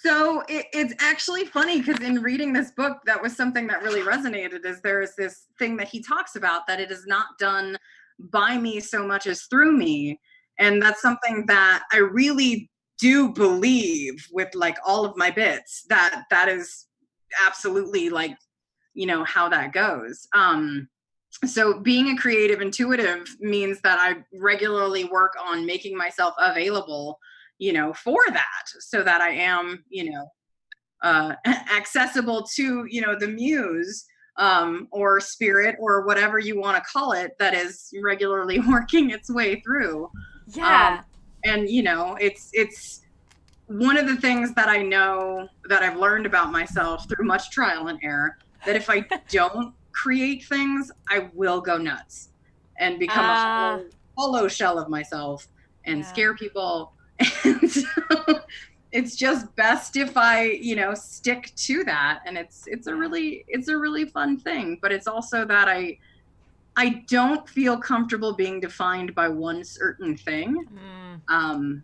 So it's actually funny because in reading this book, that was something that really resonated. Is there is this thing that he talks about that it is not done by me so much as through me, and that's something that I really do believe with like all of my bits. That is absolutely like how that goes. So being a creative intuitive means that I regularly work on making myself available for that, so that I am accessible to the muse, or spirit, or whatever you want to call it, that is regularly working its way through. Yeah. And it's one of the things that I know that I've learned about myself through much trial and error, that if I don't create things, I will go nuts and become a Ah, hollow shell of myself and yeah. scare people. And so it's just best if I, stick to that. And Yeah. it's a really fun thing, but it's also that I don't feel comfortable being defined by one certain thing. Mm,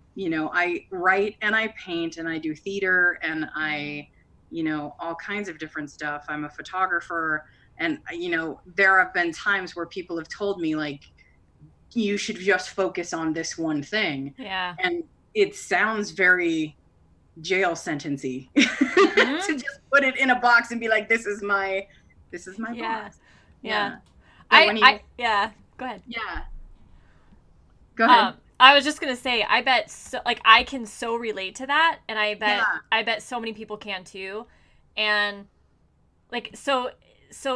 I write and I paint and I do theater and mm. all kinds of different stuff. I'm a photographer, and there have been times where people have told me like, you should just focus on this one thing. Yeah. And it sounds very jail sentencey Mm-hmm. to just put it in a box and be like, this is my Yeah. box. Yeah. Yeah. But when you Yeah. Go ahead. yeah, go ahead. I was just gonna say, I bet so, like I can so relate to that, and Yeah. I bet so many people can too, and like so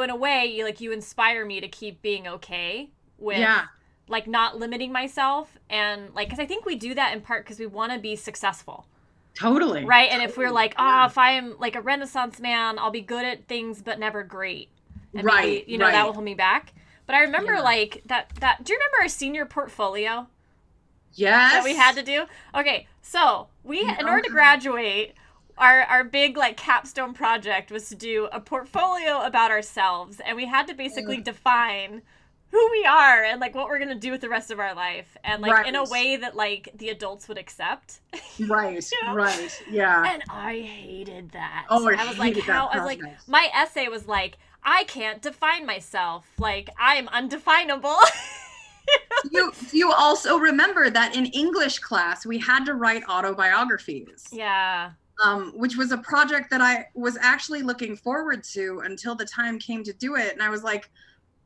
in a way, you inspire me to keep being okay with Yeah. like not limiting myself, and like because I think we do that in part because we want to be successful, Totally. right? And if we're Totally. like, Yeah. if I'm like a Renaissance man, I'll be good at things but never great, and maybe Right. that will Right. hold me back. But I remember Yeah. like that. Do you remember our senior portfolio that we had Yes. to do? Okay, so we in No. order to graduate, our big like capstone project was to do a portfolio about ourselves, and we had to basically define who we are and like what we're gonna do with the rest of our life, and like in a Right. way that like the adults would accept. Right. you know Right. Yeah. and I hated that. Oh, I I was like, hated that how? I was like, process. my essay was like, I can't define myself. Like, I'm undefinable. Do you also remember that in English class we had to write autobiographies? Yeah. Which was a project that I was actually looking forward to until the time came to do it. And I was like,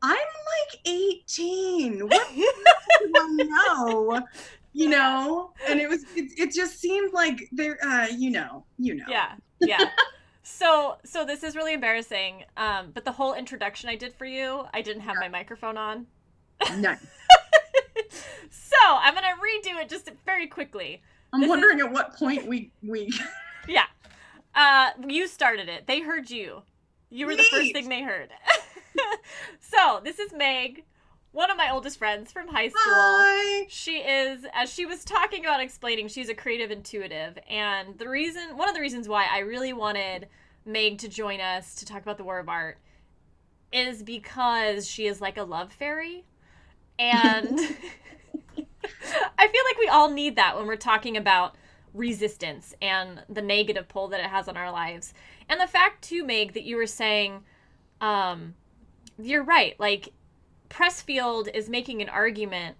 I'm like 18. What do I know? And it just seemed like there, Yeah. Yeah. So this is really embarrassing. But the whole introduction I did for you, I didn't have my microphone on. No. So I'm gonna redo it just very quickly. I'm This wondering is at what point we yeah. You started it. They heard you. You were the first neat. thing they heard. So this is Meg, one of my oldest friends from high school. Hi. She is, as she was talking about explaining, she's a creative intuitive. And one of the reasons why I really wanted Meg to join us to talk about the War of Art is because she is like a love fairy. And I feel like we all need that when we're talking about resistance and the negative pull that it has on our lives. And the fact, too, Meg, that you were saying, you're right. Like, Pressfield is making an argument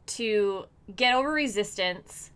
to get over resistance,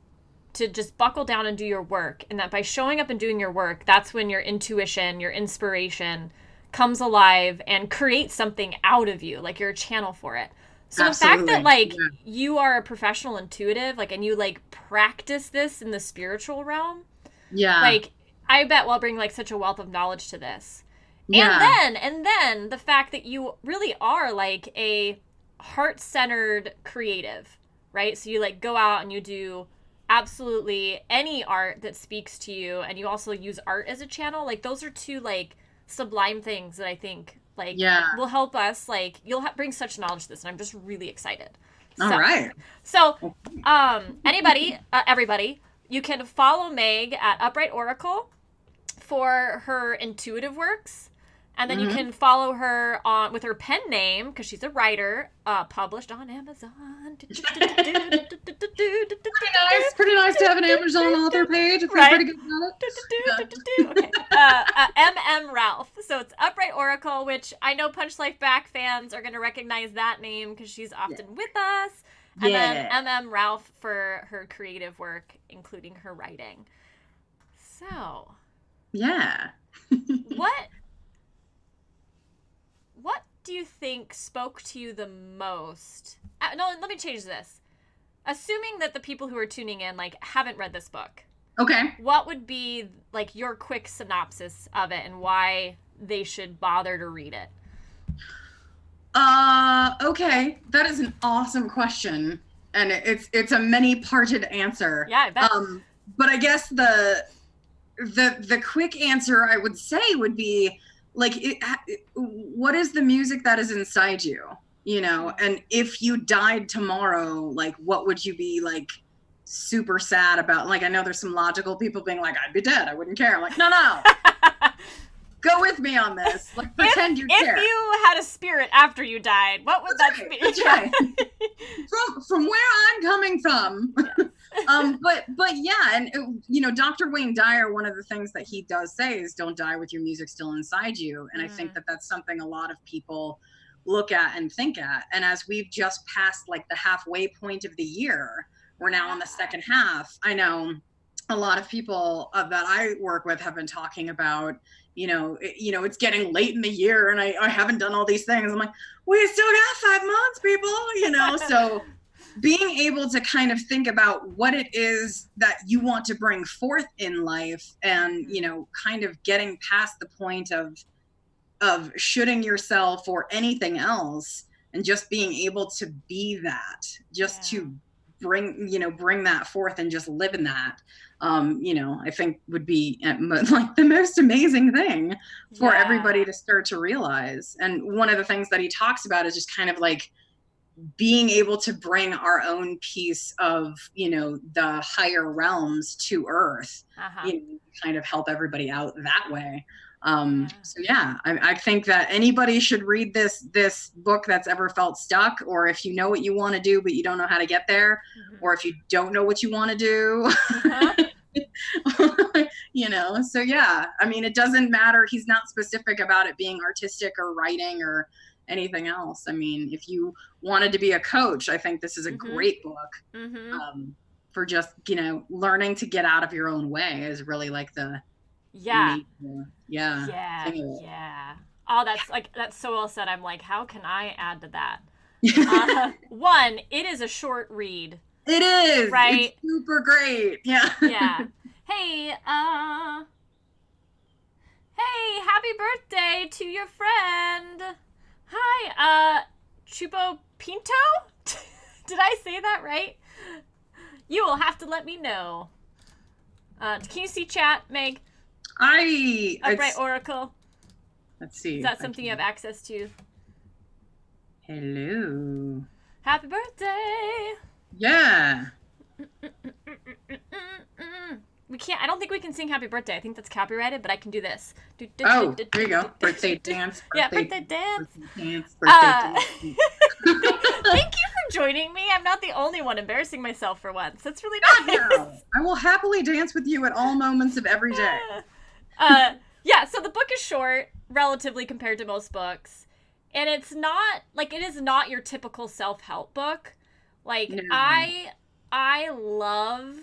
to just buckle down and do your work. And that by showing up and doing your work, that's when your intuition, your inspiration comes alive and creates something out of you. Like, you're a channel for it. So the fact that Absolutely. like Yeah. you are a professional intuitive, like, and you like practice this in the spiritual realm, Yeah. like I bet will bring like such a wealth of knowledge to this. Yeah. And then the fact that you really are like a heart-centered creative, right? So you like go out and you do absolutely any art that speaks to you, and you also use art as a channel. Like those are two like sublime things that I think like Yeah. will help us. Like you'll bring such knowledge to this, and I'm just really excited. All So, right. so anybody, everybody, you can follow Meg at Upright Oracle for her intuitive works. And then you can follow her on with her pen name, because she's a writer, published on Amazon. Pretty nice to have an Amazon author page. I feel pretty good about it. Okay. M.M. Ralph. So it's Upright Oracle, which I know Punch Life Back fans are going to recognize that name because she's often with us. And then M.M. Ralph for her creative work, including her writing. So. Yeah. What do you think spoke to you the most? No, let me change this. Assuming that the people who are tuning in, like, haven't read this book. Okay. What would be, like, your quick synopsis of it and why they should bother to read it? Okay. That is an awesome question. And it's a many-parted answer. Yeah, I bet. But I guess the quick answer I would say would be, like, what is the music that is inside you, you know? And if you died tomorrow, like, what would you be, like, super sad about? Like, I know there's some logical people being like, I'd be dead, I wouldn't care. I'm like, no. Go with me on this. Like, pretend you care. If you had a spirit after you died, what would that be? That's right. From where I'm coming from. But yeah, and you know, Dr. Wayne Dyer, one of the things that he does say is don't die with your music still inside you. And I think that that's something a lot of people look at and think at. And as we've just passed, like, the halfway point of the year, we're now on the second half. I know a lot of people that I work with have been talking about, you know, it's getting late in the year and I haven't done all these things. I'm like, we still got 5 months, people, you know? So being able to kind of think about what it is that you want to bring forth in life and, you know, kind of getting past the point of shooting yourself or anything else and just being able to be that, just to bring that forth and just live in that, you know, I think would be like the most amazing thing for everybody to start to realize. And one of the things that he talks about is just kind of like being able to bring our own piece of, you know, the higher realms to earth, you know, kind of help everybody out that way. So yeah, I think that anybody should read this book that's ever felt stuck, or if you know what you want to do, but you don't know how to get there, or if you don't know what you want to do, you know, so yeah, I mean, it doesn't matter. He's not specific about it being artistic or writing or anything else. I mean, if you wanted to be a coach, I think this is a great book, for just, you know, learning to get out of your own way is really like the, yeah. Oh, that's so well said. I'm like, how can I add to that? One, it is a short read. It is. Right? It's super great. Yeah. Yeah. Hey, happy birthday to your friend. Hi, Chupo Pinto? Did I say that right? You will have to let me know. Can you see chat, Meg? Upright Oracle. Let's see. Is that something you have access to? Hello. Happy birthday. Yeah. We can't. I don't think we can sing happy birthday. I think that's copyrighted, but I can do this. Oh, there you go. Birthday dance. Yeah, birthday dance. Birthday dance. Thank you for joining me. I'm not the only one embarrassing myself for once. That's really nice. I will happily dance with you at all moments of every day. Yeah, so the book is short, relatively compared to most books. And it's not, like, it is not your typical self-help book. Like, no. I love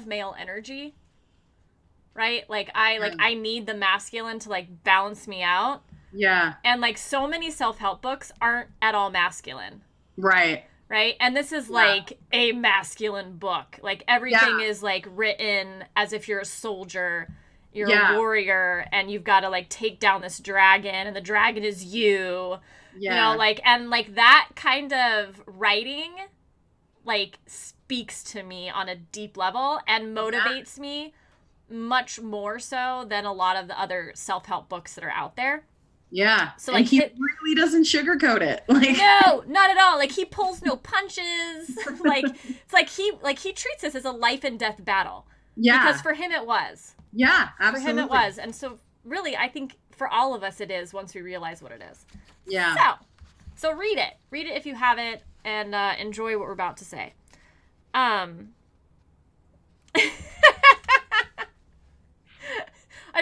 male energy, right? Like, I need the masculine to, like, balance me out. Yeah. And, like, so many self-help books aren't at all masculine. Right. Right? And this is, like, a masculine book. Like, everything is, like, written as if you're a soldier, you're a warrior, and you've got to, like, take down this dragon, and the dragon is you. Yeah. You know, like, and, like, that kind of writing, like, speaks to me on a deep level and motivates me much more so than a lot of the other self-help books that are out there. Yeah. So, like, and he really doesn't sugarcoat it. Like, no, not at all. Like, he pulls no punches. Like, it's like he treats this as a life and death battle. Yeah. Because for him it was. Yeah, absolutely. For him it was. And so really, I think for all of us it is once we realize what it is. Yeah. So read it. Read it if you haven't, and enjoy what we're about to say. I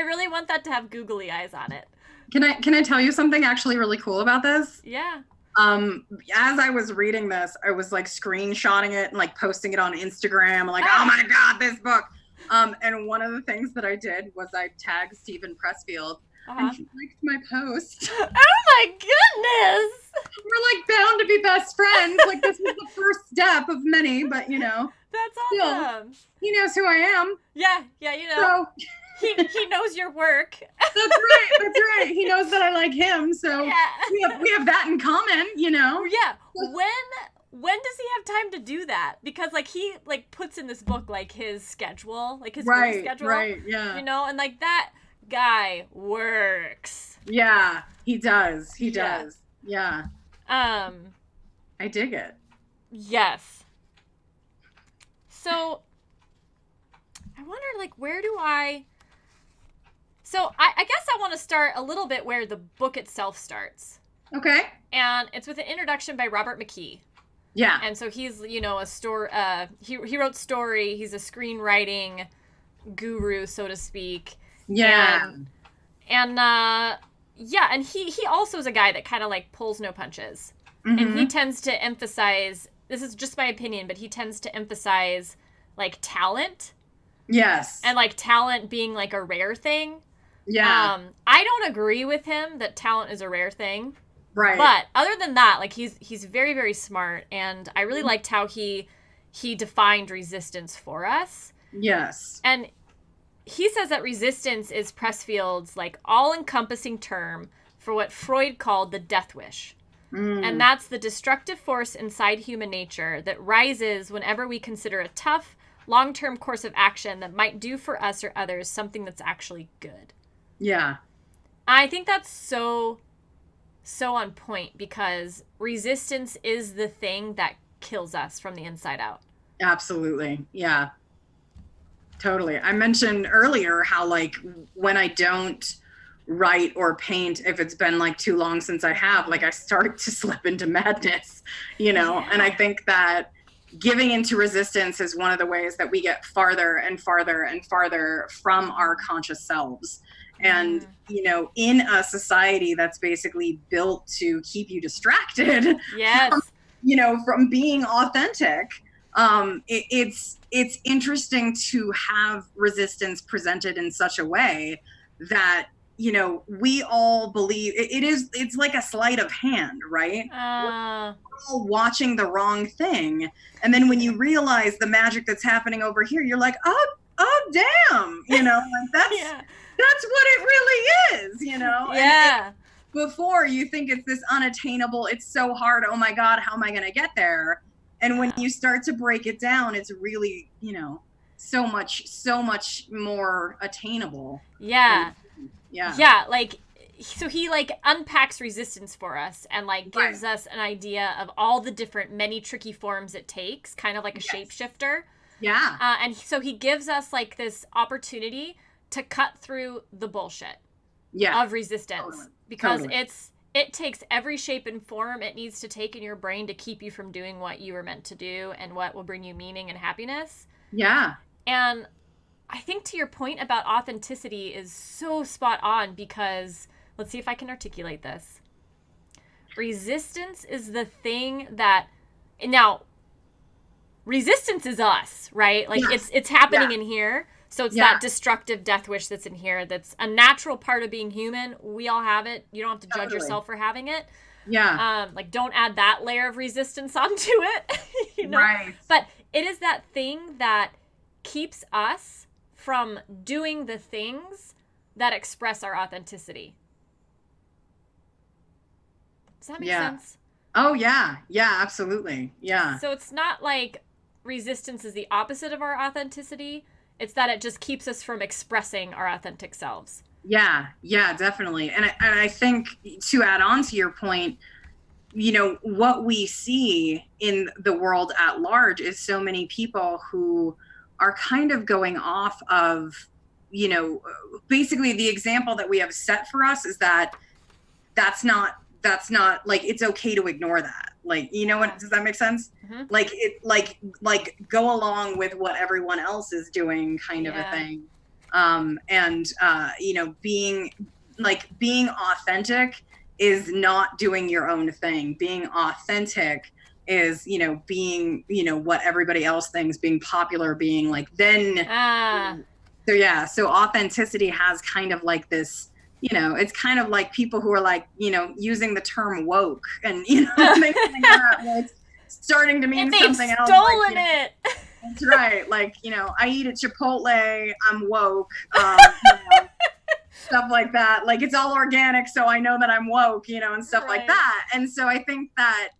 really want that to have googly eyes on it. Can I tell you something actually really cool about this? Yeah. As I was reading this, I was like screenshotting it and like posting it on Instagram, like, oh my God, this book. And one of the things that I did was I tagged Stephen Pressfield, and he liked my post. Oh my goodness! We're like bound to be best friends. Like, this was the first step of many, but you know. That's awesome. Still, he knows who I am. Yeah, you know. So, he knows your work. That's right. He knows that I like him, so yeah. we have that in common, you know. Yeah. When does he have time to do that? Because like he like puts in this book like his schedule, like his work schedule. Right, yeah. You know, and like that guy works. Yeah, he does. He does. Yeah. I dig it. Yes. So I wonder, like, where do I... So I guess I want to start a little bit where the book itself starts. Okay. And it's with an introduction by Robert McKee. Yeah. And so he's, you know, he wrote story. He's a screenwriting guru, so to speak. Yeah. And he also is a guy that kind of like pulls no punches. Mm-hmm. And he tends to emphasize, this is just my opinion, but he tends to emphasize like talent. Yes. And like talent being like a rare thing. Yeah. I don't agree with him that talent is a rare thing. Right. But other than that, like he's very, very smart, and I really liked how he defined resistance for us. Yes. And he says that resistance is Pressfield's like all-encompassing term for what Freud called the death wish. And that's the destructive force inside human nature that rises whenever we consider a tough, long-term course of action that might do for us or others something that's actually good. Yeah. I think that's so on point, because resistance is the thing that kills us from the inside out. Absolutely. Yeah. Totally. I mentioned earlier how like when I don't write or paint, if it's been like too long since I have, like I start to slip into madness, you know, and I think that giving into resistance is one of the ways that we get farther and farther and farther from our conscious selves. And, you know, in a society that's basically built to keep you distracted, from being authentic, it's interesting to have resistance presented in such a way that, you know, we all believe it's like a sleight of hand, right? We're all watching the wrong thing. And then when you realize the magic that's happening over here, you're like, oh damn, you know, like that's what it really is, you know? Yeah. Before, you think it's this unattainable, it's so hard, oh my God, how am I going to get there? And when you start to break it down, it's really, you know, so much more attainable. Yeah. Yeah. Yeah, like, so he like unpacks resistance for us and like gives us an idea of all the different many tricky forms it takes, kind of like a shapeshifter. Yeah. And so he gives us like this opportunity to cut through the bullshit of resistance, because it takes every shape and form it needs to take in your brain to keep you from doing what you were meant to do and what will bring you meaning and happiness. Yeah. And I think to your point about authenticity is so spot on, because let's see if I can articulate this. Resistance is the thing that, now, resistance is us, right? Like it's happening in here. So it's that destructive death wish that's in here. That's a natural part of being human. We all have it. You don't have to judge yourself for having it. Yeah. Like, don't add that layer of resistance onto it. You know? Right. But it is that thing that keeps us from doing the things that express our authenticity. Does that make sense? Oh, yeah. Yeah, absolutely. Yeah. So it's not like resistance is the opposite of our authenticity. It's that it just keeps us from expressing our authentic selves. Yeah, definitely. And I think, to add on to your point, you know, what we see in the world at large is so many people who are kind of going off of basically the example that we have set for us is that that's not like, it's okay to ignore that. Like, what, does that make sense? Mm-hmm. Like it, like go along with what everyone else is doing, kind of a thing. And being authentic is not doing your own thing. Being authentic is, being, what everybody else thinks, being popular, being like, then. So authenticity has kind of like this, it's kind of like people who are like, using the term woke and, things like that, where it's starting to mean something else. Stolen it. That's right. Like, I eat at Chipotle, I'm woke. Stuff like that. Like, it's all organic, so I know that I'm woke, and stuff like that. And so I think that,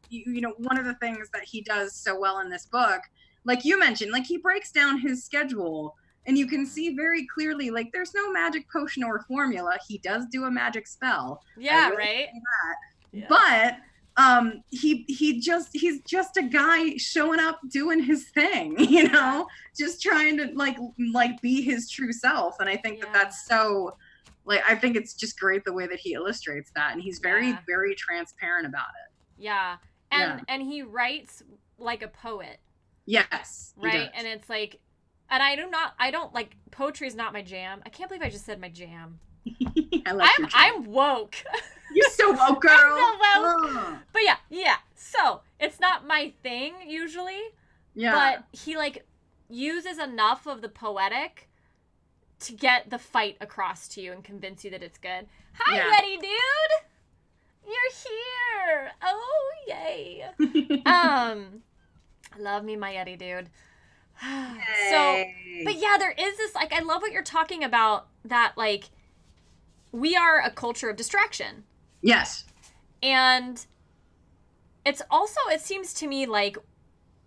one of the things that he does so well in this book, like you mentioned, like, he breaks down his schedule. And you can see very clearly, like, there's no magic potion or formula. He does do a magic spell. Yeah, right. Yeah. But he's just a guy showing up, doing his thing, just trying to like be his true self. And I think that that's so, like, I think it's just great the way that he illustrates that, and he's very, very transparent about it. Yeah, and he writes like a poet. Yes. Right, and it's like. And I don't like, poetry is not my jam. I can't believe I just said my jam. I'm woke. You're so woke, girl. I'm so woke. But yeah. So it's not my thing usually. Yeah. But he like uses enough of the poetic to get the fight across to you and convince you that it's good. Hi, Yeti dude. You're here. Oh, yay. I love me my Yeti dude. So, but yeah, there is this, like, I love what you're talking about, that, like, we are a culture of distraction. Yes. And it's also, it seems to me like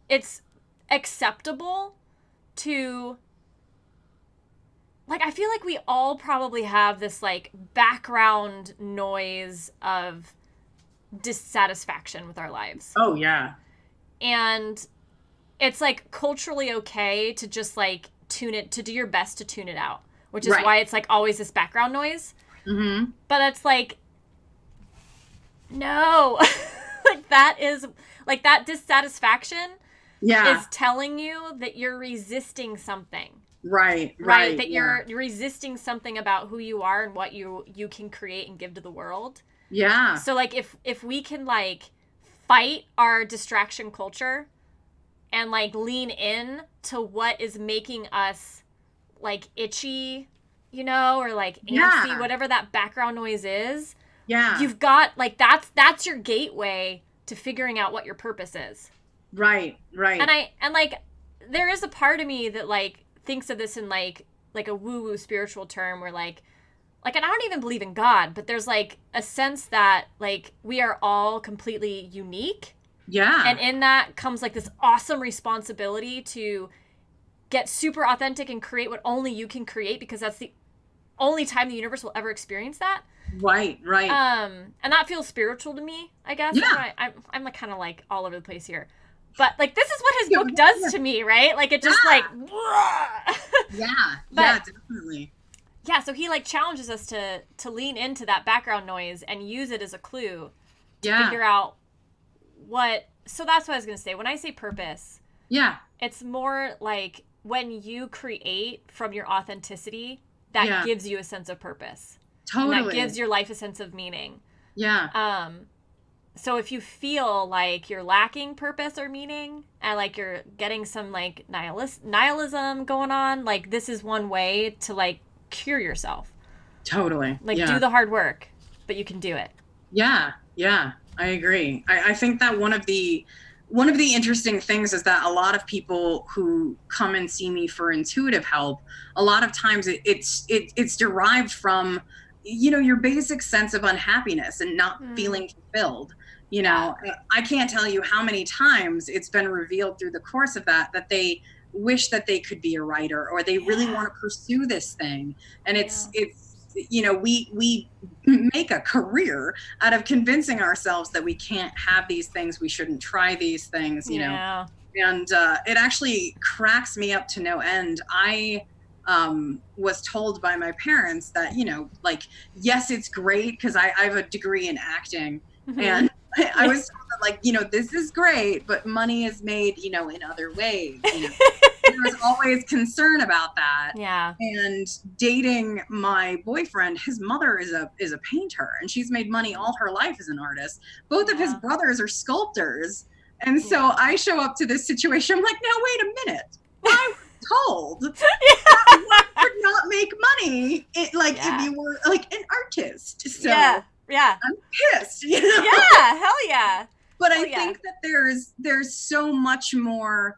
it's acceptable to, like, I feel like we all probably have this, like, background noise of dissatisfaction with our lives. Oh, yeah. And it's like culturally okay to just like to do your best to tune it out, which is why it's like always this background noise. Mm-hmm. But it's like, no, like that is like that dissatisfaction is telling you that you're resisting something. Right. That you're resisting something about who you are and what you can create and give to the world. Yeah. So like if we can like fight our distraction culture and like lean in to what is making us like itchy, or like antsy, whatever that background noise is. Yeah. You've got like that's your gateway to figuring out what your purpose is. Right. And like there is a part of me that like thinks of this in like a woo-woo spiritual term where like and I don't even believe in God, but there's like a sense that like we are all completely unique. Yeah. And in that comes like this awesome responsibility to get super authentic and create what only you can create, because that's the only time the universe will ever experience that. Right. And that feels spiritual to me, I guess. Yeah. I'm like kind of like all over the place here. But like this is what his book does to me, right? Like it just like definitely. Yeah, so he like challenges us to lean into that background noise and use it as a clue to figure out so that's what I was going to say. When I say purpose, it's more like when you create from your authenticity, that gives you a sense of purpose. Totally. And that gives your life a sense of meaning. Yeah. So if you feel like you're lacking purpose or meaning and like you're getting some like nihilism going on, like this is one way to like cure yourself. Totally. Like do the hard work, but you can do it. Yeah. I agree. I think that one of the interesting things is that a lot of people who come and see me for intuitive help, a lot of times it's derived from, your basic sense of unhappiness and not feeling fulfilled. I can't tell you how many times it's been revealed through the course of that they wish that they could be a writer, or they really want to pursue this thing. And it's we make a career out of convincing ourselves that we can't have these things, we shouldn't try these things, and it actually cracks me up to no end. was told by my parents that, you know, like, yes, it's great because I have a degree in acting. And I was told that, like, you know, this is great, but money is made, you know, in other ways. You know, there was always concern about that. Yeah. And dating my boyfriend, his mother is a painter, and she's made money all her life as an artist. Both of his brothers are sculptors. And so I show up to this situation, I'm like, now wait a minute. I was told that you would not make money if you were like an artist. So yeah. I'm pissed. You know? Yeah, hell yeah. But I think that there's so much more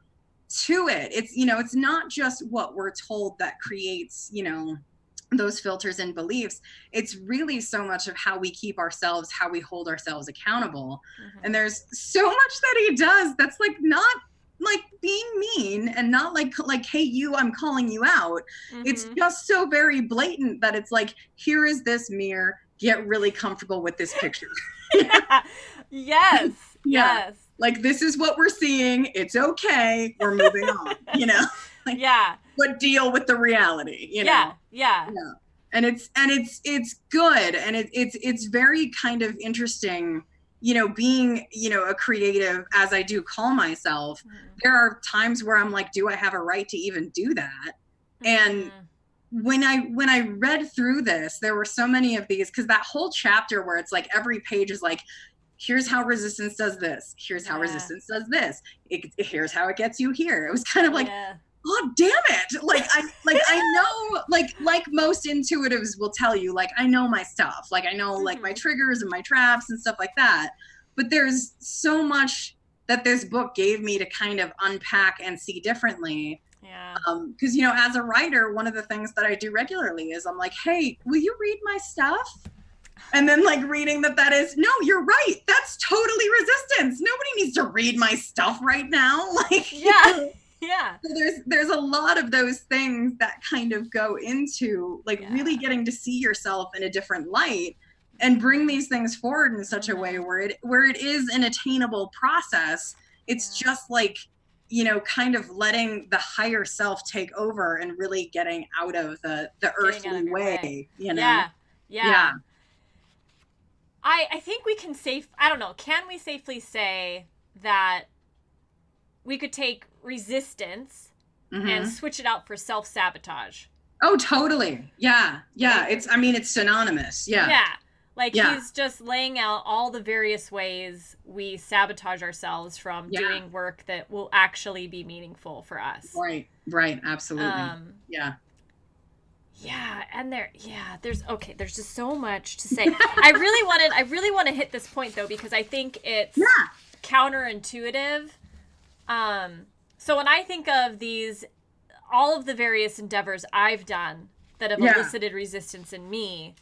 to it. It's, you know, it's not just what we're told that creates, you know, those filters and beliefs. It's really so much of how we keep ourselves, how we hold ourselves accountable. And there's so much that he does that's like not like being mean and not like, hey, you, I'm calling you out. It's just so very blatant that it's like, here is this mirror, get really comfortable with this picture. Yes. Like, this is what we're seeing. It's okay. We're moving on, you know? Like, but deal with the reality, you know? Yeah. And it's good. And it's very kind of interesting, you know, being, you know, a creative, as I do call myself. There are times where I'm like, do I have a right to even do that? And when I read through this, there were so many of these, because that whole chapter where it's like every page is like, here's how resistance does this. Here's how resistance does this. Here's how it gets you here. It was kind of like, oh, damn it. Like, I know, like most intuitives will tell you, like, I know my stuff. Like, I know like my triggers and my traps and stuff like that. But there's so much that this book gave me to kind of unpack and see differently. Because, you know, as a writer, one of the things that I do regularly is I'm like, hey, will you read my stuff? And then like reading that is, no, you're right. That's totally resistance. Nobody needs to read my stuff right now. Like, So there's a lot of those things that kind of go into like really getting to see yourself in a different light and bring these things forward in such a way where it is an attainable process. It's just like, you know, kind of letting the higher self take over and really getting out of the earthly way, you know? Yeah. I think we can can we safely say that we could take resistance and switch it out for self-sabotage? Oh, totally. Yeah. It's synonymous. Yeah. Like he's just laying out all the various ways we sabotage ourselves from doing work that will actually be meaningful for us. Right. Absolutely. And there's just so much to say. I really want to hit this point though, because I think it's counterintuitive. So when I think of all of the various endeavors I've done that have elicited resistance in me,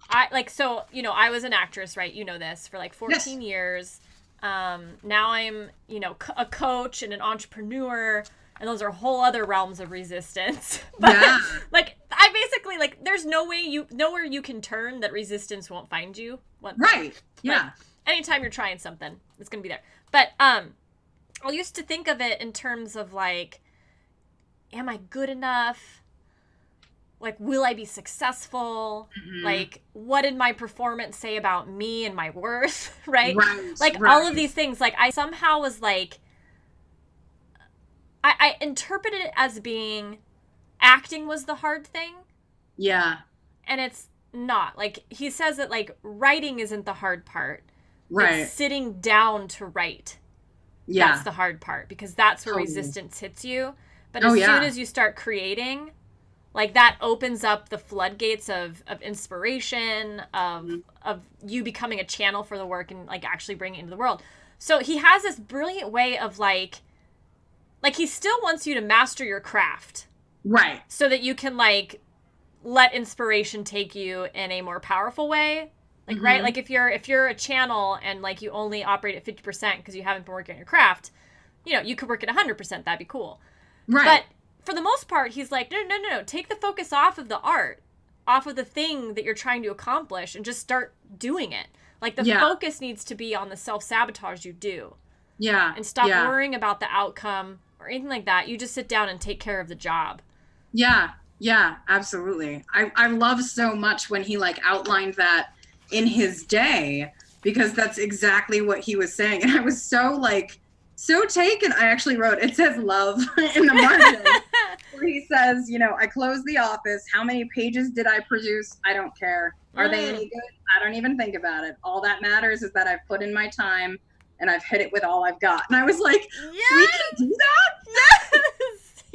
I was an actress, right? You know this, for like 14 years. Now I'm, you know, a coach and an entrepreneur, and those are whole other realms of resistance. But like, I basically, like, there's nowhere you can turn that resistance won't find you. Anytime you're trying something, it's going to be there. But, I used to think of it in terms of like, am I good enough? Like, will I be successful? Like, what did my performance say about me and my worth? Right? All of these things. Like, I somehow was like, I interpreted it as being acting was the hard thing. Yeah. And it's not. Like, he says that, like, writing isn't the hard part. Right. It's sitting down to write. That's the hard part, because that's where resistance hits you. But as soon as you start creating, like, that opens up the floodgates of inspiration, of you becoming a channel for the work and like actually bringing it into the world. So he has this brilliant way of like he still wants you to master your craft. Right. So that you can like let inspiration take you in a more powerful way. Like, right? Like, if you're a channel and, like, you only operate at 50% because you haven't been working on your craft, you know, you could work at 100%. That'd be cool. Right. But for the most part, he's like, no. Take the focus off of the art, off of the thing that you're trying to accomplish, and just start doing it. Like, the focus needs to be on the self-sabotage you do. Yeah. And stop worrying about the outcome or anything like that. You just sit down and take care of the job. Yeah, yeah, absolutely. I love so much when he like outlined that in his day, because that's exactly what he was saying. And I was so like so taken. I actually wrote, it says love in the margin, where he says, you know, I closed the office. How many pages did I produce? I don't care. Are they any Mm. good? I don't even think about it. All that matters is that I've put in my time and I've hit it with all I've got. And I was like, we can Yes. do that? Yes.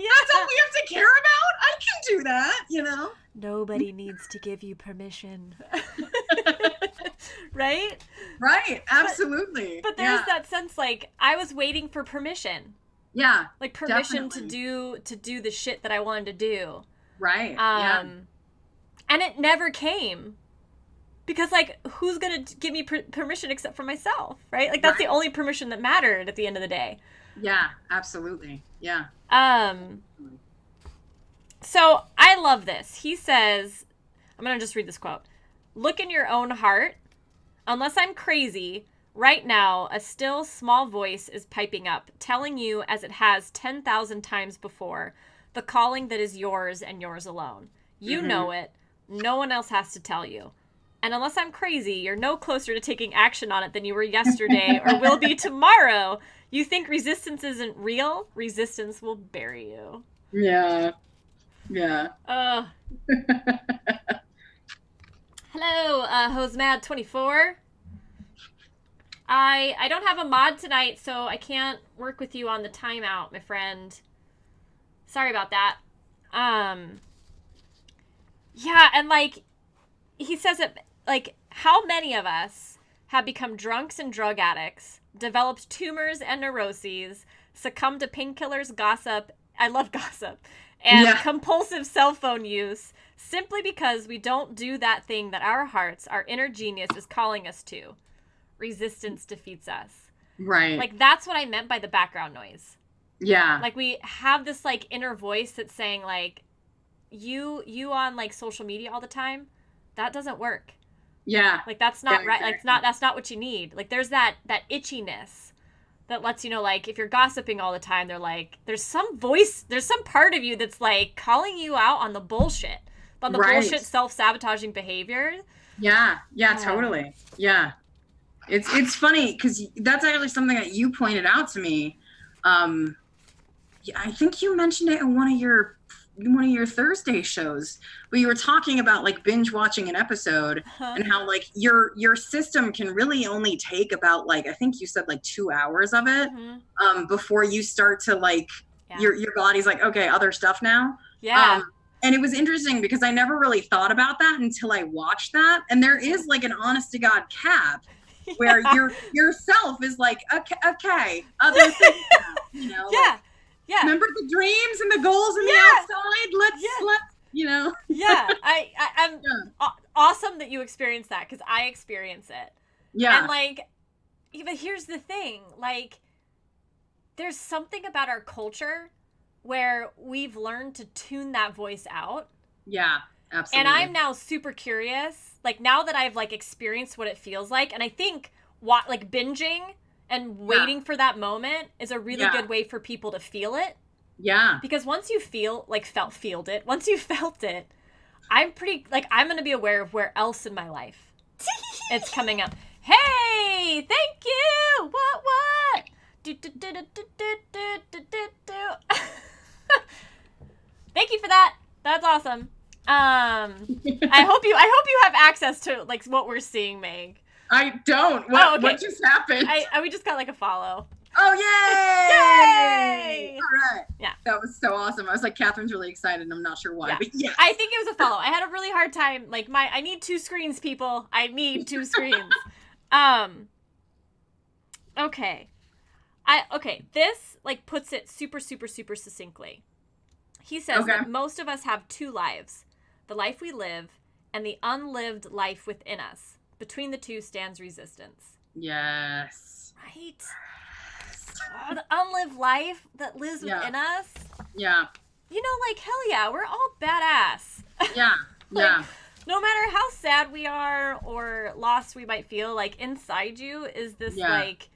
That's all Yeah. we have to care about? I can do that, you know? Nobody needs to give you permission. Right? Right, But absolutely. but there's Yeah, that sense like I was waiting for permission. yeah, Like permission definitely. to do the shit that I wanted to do. Right, yeah, Um and it never came because like who's going to give me permission except for myself, right? Like that's the right. only permission that mattered at the end of the day. Yeah, absolutely. Yeah. Um so I love this. He says, I'm going to just read this quote. Look in your own heart. Unless I'm crazy, right now, a still small voice is piping up, telling you, as it has 10,000 times before, the calling that is yours and yours alone. You Hmm. know it. No one else has to tell you. And unless I'm crazy, you're no closer to taking action on it than you were yesterday or will be tomorrow. You think resistance isn't real? Resistance will bury you. Yeah, yeah. Uh, hello, HoseMad24. I don't have a mod tonight, so I can't work with you on the timeout, my friend. Sorry about that. Um yeah, and like he says it like how many of us have become drunks and drug addicts, developed tumors and neuroses, succumbed to painkillers, gossip, I love gossip, and Yeah, compulsive cell phone use simply because we don't do that thing that our hearts, our inner genius is calling us to. Resistance defeats us. right. Like that's what I meant by the background noise. Yeah, Like we have this like inner voice that's saying like you on like social media all the time, that doesn't work. yeah, Like that's yeah, not right. Like it's exactly. not that's not what you need. Like there's that itchiness that lets you know like if you're gossiping all the time, they're like there's some voice, there's some part of you that's like calling you out on the Right. bullshit self-sabotaging behavior. Yeah, yeah, Uh, totally. Yeah. It's funny because that's actually something that you pointed out to me. Yeah, I think you mentioned it in one of your Thursday shows, where you were talking about like binge watching an episode huh? and how like your system can really only take about like I think you said like 2 hours of it Mm-hmm. before you start to like Yeah. your body's like okay other stuff now. Yeah. And it was interesting because I never really thought about that until I watched that, and there is like an honest to god cap where Yeah. yourself is like okay, okay other things now, you know, like Yeah. Yeah. remember the dreams and the goals in the Yeah. outside, let's you know. Yeah. I'm Yeah, awesome that you experience that because I experience it. And yeah, like, but here's the thing, like, there's something about our culture where we've learned to tune that voice out. yeah, And I'm absolutely. now super curious, like now that I've like experienced what it feels like, and I think what like binging and Yeah, waiting for that moment is a really yeah, good way for people to feel it. yeah. Because once you felt it, once you felt it, I'm pretty like I'm gonna be aware of where else in my life it's coming up. Hey, thank you. What? Do, do, do, do, do, do, do, do, do. Thank you for that. That's awesome. I hope you have access to like what we're seeing, Meg. I don't. Oh, What okay. just happened? We just got like a follow. Oh, yay! Yay! All right. Yeah. That was so awesome. I was like, Catherine's really excited. And I'm not sure why, Yeah. but yes. I think it was a follow. I had a really hard time. Like I need two screens, people. I need two screens. Um. Okay. This like puts it super, super, super succinctly. He says Okay. that most of us have two lives: the life we live and the unlived life within us. Between the two stands resistance. Yes. Right? Oh, the unlived life that lives Yeah. within us. Yeah. You know, like hell yeah, we're all badass. Yeah. Like, Yeah. no matter how sad we are or lost we might feel, like inside you is this Yeah. like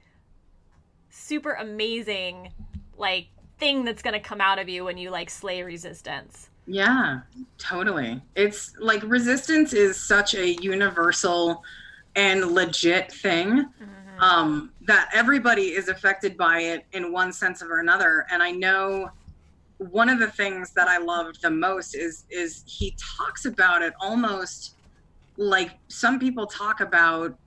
super amazing like thing that's gonna come out of you when you like slay resistance. Yeah, totally. It's like resistance is such a universal and legit thing, Hmm. that everybody is affected by it in one sense or another. And I know one of the things that I loved the most is he talks about it almost like some people talk about,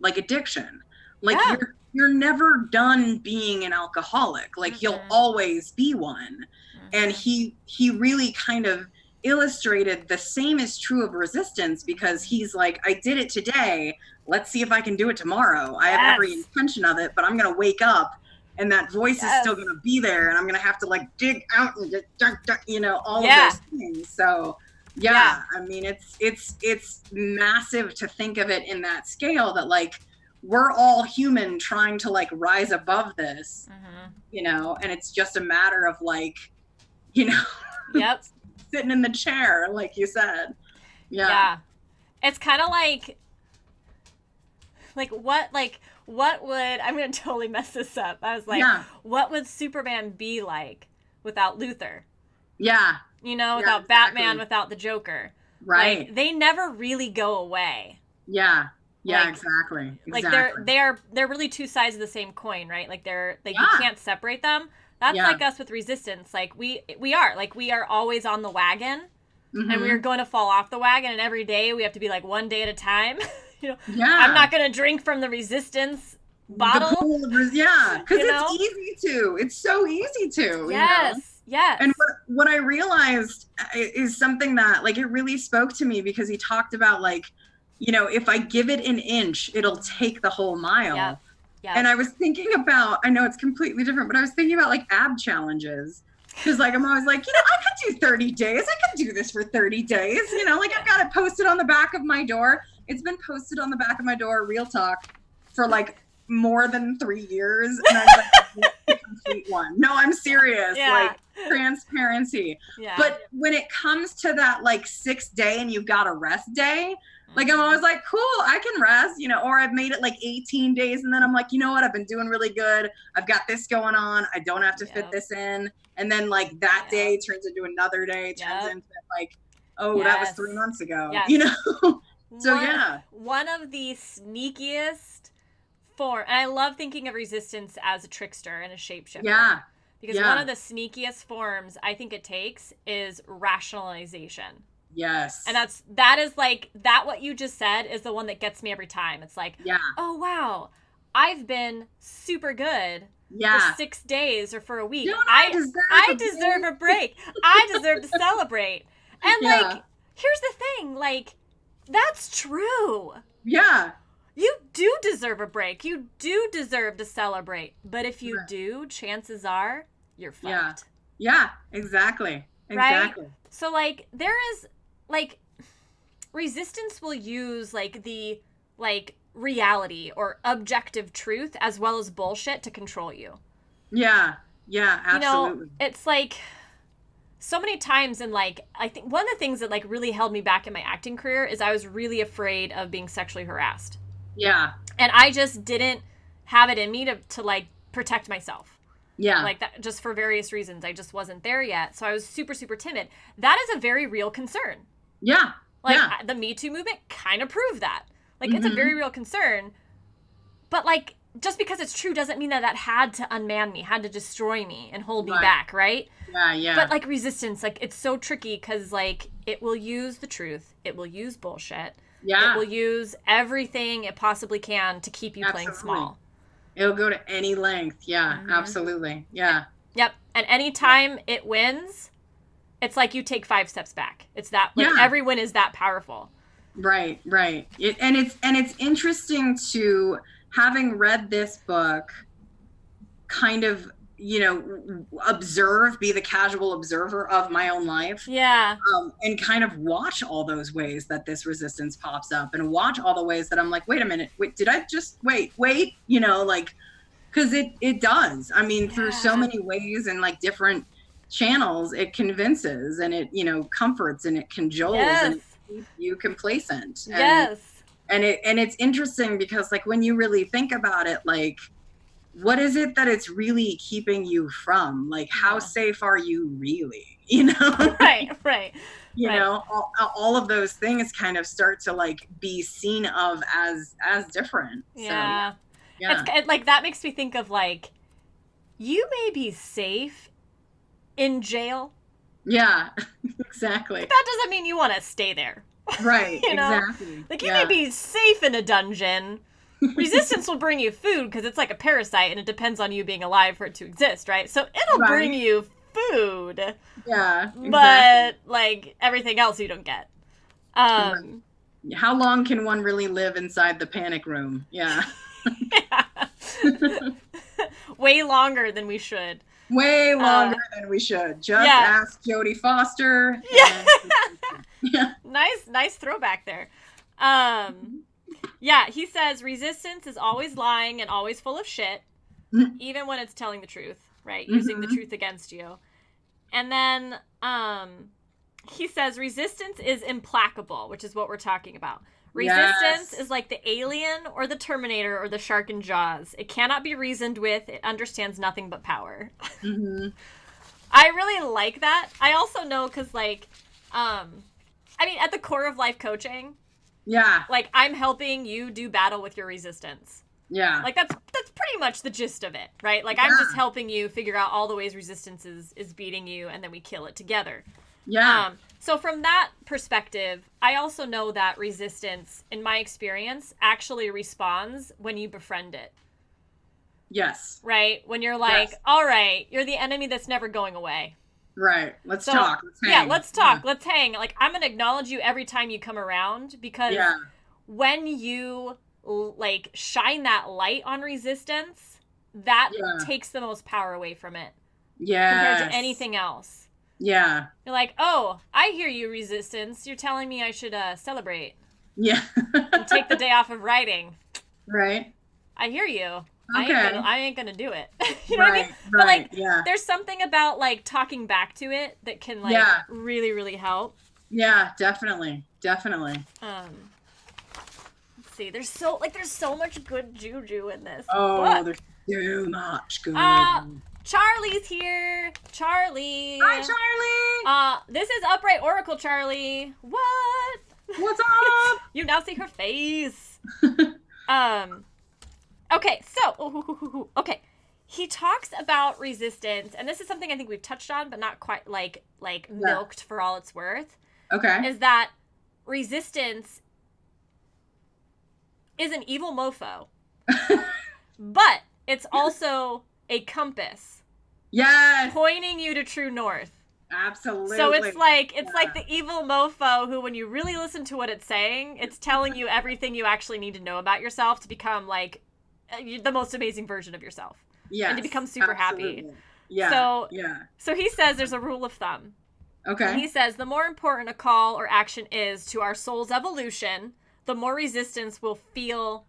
like addiction. Like Yeah. you're never done being an alcoholic. Like you'll Mm-mm. always be one. And Hmm. he really kind of illustrated the same is true of resistance, because he's like, I did it today, let's see if I can do it tomorrow. I have every Yes. intention of it, but I'm going to wake up and that voice is Yes. still going to be there, and I'm going to have to like dig out and get, all of Yeah. those things. So Yeah. yeah, I mean, it's massive to think of it in that scale, that like we're all human trying to like rise above this, Hmm. and it's just a matter of like, you know Yep. sitting in the chair like you said. Yeah. Yeah. It's kind of like what would, I'm gonna totally mess this up. I was like, Yeah. what would Superman be like without Luthor? Yeah. Yeah, Without Batman, exactly. without the Joker. Right. Like they never really go away. Yeah. Yeah, Like exactly. like they're Exactly. they're they're really two sides of the same coin, right? Like they're like you Yeah. can't separate them. That's Yeah. like us with resistance. Like we are always on the wagon, and we are Mhm. going to fall off the wagon, and every day we have to be like one day at a time. I'm Yeah. not going to drink from the resistance The bottle, pool of yeah, because you it's know? easy to. It's so easy to. Yes. Yes. And what I realized is something that like it really spoke to me, because he talked about like, if I give it an inch, it'll take the whole Yep. mile. Yep. And I was thinking about, I know it's completely different, but I was thinking about like ab challenges. Because like I'm always like, I could do 30 days. I could do this for 30 days. Like I've got it posted on the back of my door. It's been posted on the back of my door, real talk, for like more than 3 years. And I was like, the complete one. No, I'm serious. Yeah. Like transparency. Yeah. But when it comes to that like 6th day and you've got a rest day, like I'm always like, cool, I can rest, or I've made it like 18 days and then I'm like, you know what, I've been doing really good. I've got this going on. I don't have to fit Yep. this in. And then like that Yep. day turns into another day, turns Yep. into like, oh, that was Yes. 3 months ago. Yes. So yeah. One of the sneakiest and I love thinking of resistance as a trickster and a shapeshifter. Yeah. Because Yeah. one of the sneakiest forms I think it takes is rationalization. Yes. And that is like that what you just said is the one that gets me every time. It's like, yeah. oh wow, I've been super good Yeah. for 6 days or for a week. Don't I I deserve a break. I deserve to celebrate. And Yeah. like, here's the thing, like, that's true. Yeah. You do deserve a break. You do deserve to celebrate. But if you Right. do, chances are you're Yeah. fucked. Yeah. Exactly. Right? Exactly. So like there is like resistance will use like the like reality or objective truth as well as bullshit to control you. Yeah. Yeah. Absolutely. It's like so many times in like I think one of the things that like really held me back in my acting career is I was really afraid of being sexually harassed. Yeah. And I just didn't have it in me to like protect myself. Yeah. Like that, just for various reasons. I just wasn't there yet. So I was super, super timid. That is a very real concern. Yeah. Like yeah. the Me Too movement kind of proved that. Like it's a Mhm. very real concern. But like just because it's true doesn't mean that had to unman me, had to destroy me and hold me Right. back, right? Yeah. Yeah. But like resistance, like it's so tricky because like it will use the truth, it will use bullshit, yeah. it will use everything it possibly can to keep you playing Absolutely. small. It'll go to any length. Yeah. Mhm. Absolutely. Yeah. Yep. And anytime it wins, it's like you take 5 steps back. It's that like Yeah. every win is that powerful. Right. Right. And it's interesting to, having read this book, kind of observe, be the casual observer of my own life. Yeah. And kind of watch all those ways that this resistance pops up, and watch all the ways that I'm like, wait a minute, did I just wait, like, because it does. I mean, through so Yeah. many ways and like different channels, it convinces and it, comforts and it cajoles and it Yes. keeps you complacent. And, Yes. and it's interesting because like when you really think about it, like, what is it that it's really keeping you from? Like, how Yeah. safe are you really? you know? Right. You know, all of those things kind of start to like be seen of as different. Yeah. So yeah. It's like, that makes me think of like, you may be safe in jail. Yeah, exactly. But that doesn't mean you want to stay there. Right, You know? exactly. Like, you may be safe in a dungeon. Resistance will bring you food because it's like a parasite and it depends on you being alive for it to exist, right? So it'll bring you food. Yeah, exactly. But like everything else you don't get. How long can one really live inside the panic room? Yeah. Way longer than we should. Way longer than we should. Just ask Jodie Foster. Yeah. Nice throwback there. Yeah, he says resistance is always lying and always full of shit, even when it's telling the truth, right? Using the truth against you. And then he says resistance is implacable, which is what we're talking about. Resistance is like the alien or the Terminator or the shark in Jaws. It cannot be reasoned with. It understands nothing but power. I really like that. I also know because, like, I mean, at the core of life coaching, like, I'm helping you do battle with your resistance. Yeah. Like, that's pretty much the gist of it, right? Like, I'm just helping you figure out all the ways resistance is beating you, and then we kill it together. Yeah. So from that perspective, I also know that resistance, in my experience, actually responds when you befriend it. Yes. Right? When you're like, all right, you're the enemy that's never going away. Right. Let's talk. Let's hang. Yeah, let's talk. Let's hang. Like, I'm going to acknowledge you every time you come around because when you, like, shine that light on resistance, that takes the most power away from it. Yeah. Compared to anything else. Yeah. You're like, oh, I hear you, resistance. You're telling me I should celebrate. Yeah. And take the day off of writing. Right. I hear you. Okay. I ain't gonna do it. You know what I mean? But like, there's something about like talking back to it that can like really, really help. Yeah, definitely. Definitely. Let's see. There's so much good juju in this. Oh, there's so much good. Charlie's here. Charlie. Hi, Charlie. This is Upright Oracle, Charlie. What? What's up? You now see her face. Okay, so okay. He talks about resistance, and this is something I think we've touched on, but not quite like milked for all it's worth. Okay. Is that resistance is an evil mofo. But it's also a compass. Yes. Pointing you to true north. Absolutely. So it's like the evil mofo who, when you really listen to what it's saying, it's telling you everything you actually need to know about yourself to become like the most amazing version of yourself. Yes. And to become super happy. Yeah. So he says there's a rule of thumb. Okay. And he says the more important a call or action is to our soul's evolution, the more resistance we'll feel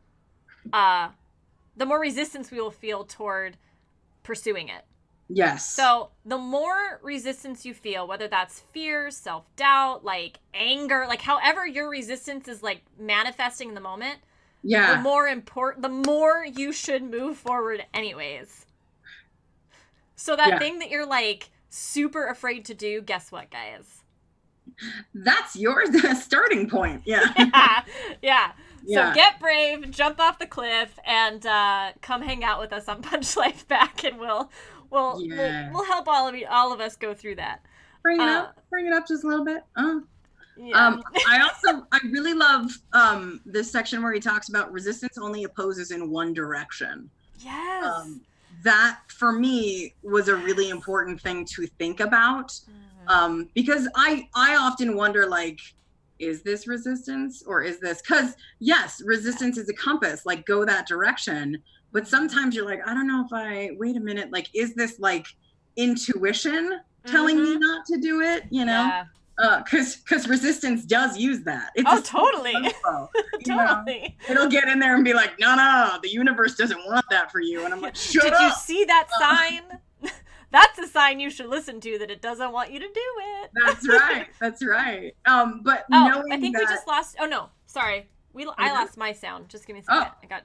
toward pursuing it. Yes. So the more resistance you feel, whether that's fear, self-doubt, like anger, like however your resistance is like manifesting in the moment, the more you should move forward anyways. So that thing that you're like super afraid to do, guess what, guys? That's your starting point. Yeah. So get brave, jump off the cliff, and come hang out with us on Punch Life Back, and we'll help all of us go through that. Bring it up just a little bit. I really love this section where he talks about resistance only opposes in one direction. Yes. That for me was a really important thing to think about, because I often wonder, like, is this resistance or is this, because yes, resistance is a compass, like go that direction, but sometimes you're like, I don't know if wait a minute, like, is this like intuition telling me not to do it, you know? Because resistance does use that. It's totally. Totally. It'll get in there and be like, no, the universe doesn't want that for you. And I'm like, shut up. Did you see that sign? That's a sign you should listen to, that it doesn't want you to do it. That's right. But knowing I think we just lost. Oh no, sorry. I lost my sound. Just give me a second.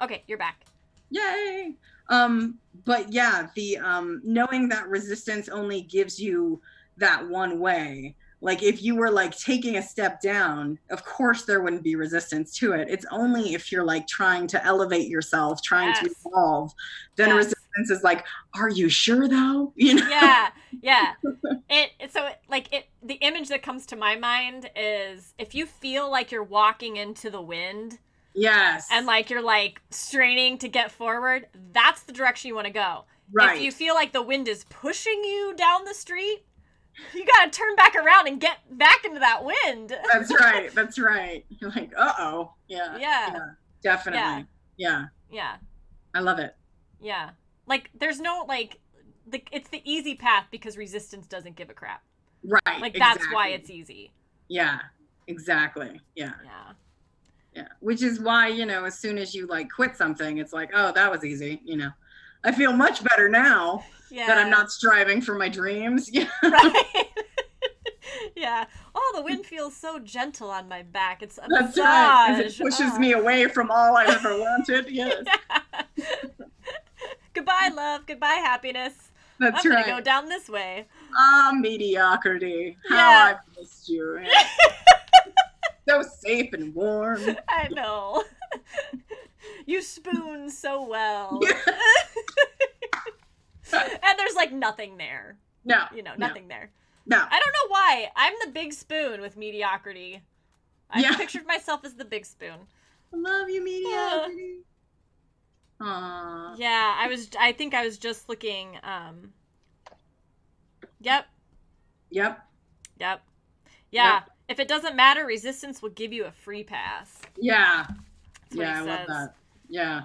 Okay, you're back. Yay. But yeah, the knowing that resistance only gives you that one way. Like if you were like taking a step down, of course there wouldn't be resistance to it. It's only if you're like trying to elevate yourself, trying to Yes. evolve, then Yes. resistance is like, are you sure though? You know? Yeah. Yeah. The image that comes to my mind is if you feel like you're walking into the wind Yes. and like you're like straining to get forward, that's the direction you want to go. Right. If you feel like the wind is pushing you down the street, you got to turn back around and get back into that wind. That's right. That's right. You're like, uh-oh. Yeah. Yeah. Definitely. Yeah. Yeah. I love it. Yeah. Like there's no like it's the easy path because resistance doesn't give a crap. Right. Like that's why it's easy. Yeah. Exactly. Yeah. Yeah. Yeah. Which is why, you know, as soon as you like quit something, it's like, oh, that was easy, you know. I feel much better now that I'm not striving for my dreams. Yeah. Right. Yeah. Oh, the wind feels so gentle on my back. It's a That's massage. right. It pushes me away from all I ever wanted. Yes. Yeah. Goodbye, love. Goodbye, happiness. That's I'm right. gonna go down this way. Ah, mediocrity. How Yeah. I missed you. So safe and warm. I know. You spoon so well. Yeah. And there's like nothing there. No. You know, nothing there. No. I don't know why. I'm the big spoon with mediocrity. I pictured myself as the big spoon. I love you, mediocrity. Aww. Yeah, I think I was just looking, Yep. Yep. Yeah. Yep. If it doesn't matter, resistance will give you a free pass. Yeah. That's what he I love says. that. Yeah.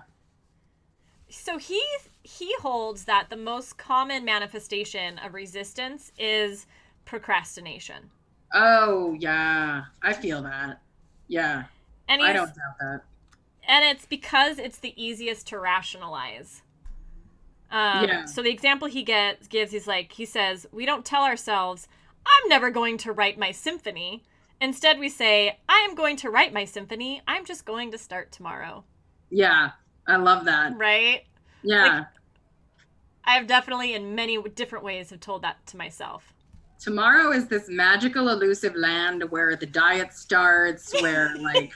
So he holds that the most common manifestation of resistance is procrastination. Oh, yeah. I feel that. Yeah. And I don't doubt that. And it's because it's the easiest to rationalize. So the example he gives, he says, we don't tell ourselves, I'm never going to write my symphony. Instead, we say, I am going to write my symphony. I'm just going to start tomorrow. Yeah. I love that. Right? Yeah. Like, I've definitely, in many different ways, have told that to myself. Tomorrow is this magical, elusive land where the diet starts, where, like,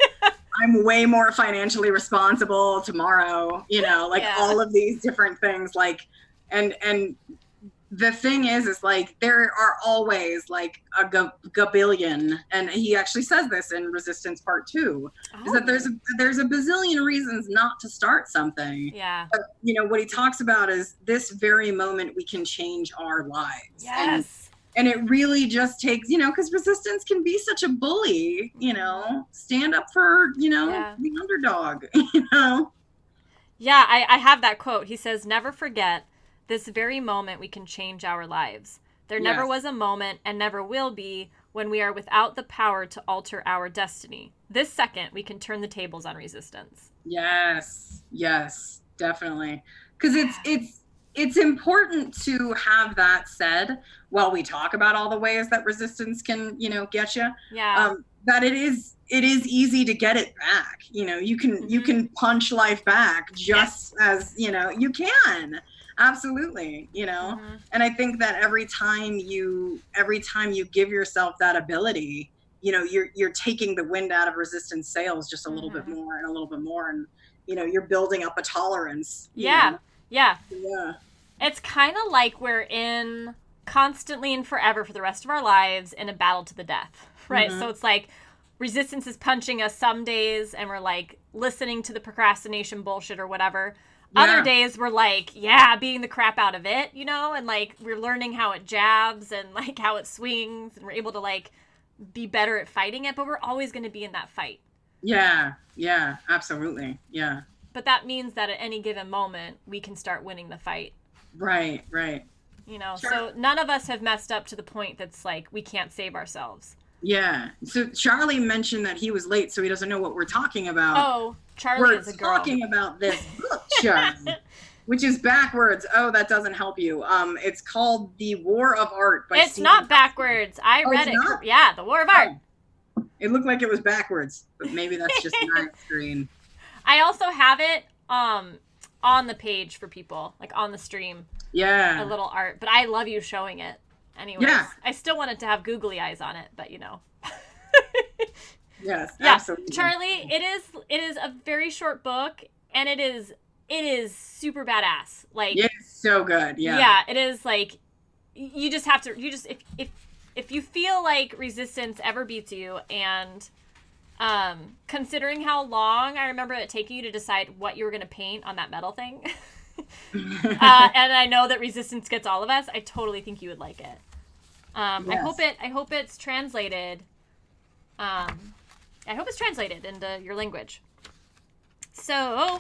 I'm way more financially responsible tomorrow, you know, like all of these different things, like, and the thing is like, there are always like a gabillion, and he actually says this in Resistance Part 2, is that there's a bazillion reasons not to start something. Yeah. But, you know, what he talks about is this very moment we can change our lives. Yes. And it really just takes, you know, because resistance can be such a bully, you know, stand up for, you know, the underdog, you know? Yeah, I have that quote. He says, never forget, this very moment we can change our lives. There never was a moment and never will be when we are without the power to alter our destiny. This second, we can turn the tables on resistance. Yes, definitely. Because it's important to have that said while we talk about all the ways that resistance can, you know, get you. Yeah. That it is easy to get it back. You know, you can punch life back just as, you know, you can. Absolutely, you know. And I think that every time you give yourself that ability, you know, you're taking the wind out of resistance sails just a little bit more and a little bit more, and you know, you're building up a tolerance. Yeah. Yeah. It's kind of like we're in constantly and forever for the rest of our lives in a battle to the death, right? So it's like resistance is punching us some days and we're like listening to the procrastination bullshit or whatever. Other days we're like, beating the crap out of it, you know, and like we're learning how it jabs and like how it swings, and we're able to like be better at fighting it, but we're always going to be in that fight. Yeah, absolutely. Yeah. But that means that at any given moment we can start winning the fight. Right. You know, so none of us have messed up to the point that's like we can't save ourselves. Yeah. So Charlie mentioned that he was late, so he doesn't know what we're talking about. Oh, Charlie is a girl. We're talking about this book, Charlie, which is backwards. Oh, that doesn't help you. It's called The War of Art by It's not backwards. I read it. Not? Yeah, The War of Art. It looked like it was backwards, but maybe that's just my screen. I also have it on the page for people, like on the stream. Yeah. A little art, but I love you showing it. Anyways, Yeah. I still wanted to have googly eyes on it, but Yes, yeah. absolutely. Charlie, it is a very short book, and it is super badass. Like, it's so good. Yeah. Yeah, it is like you just have to if you feel like Resistance ever beats you, and considering how long I remember it taking you to decide what you were going to paint on that metal thing. And I know that Resistance gets all of us. I totally think you would like it. Yes. I hope it's translated. I hope it's translated into your language. So,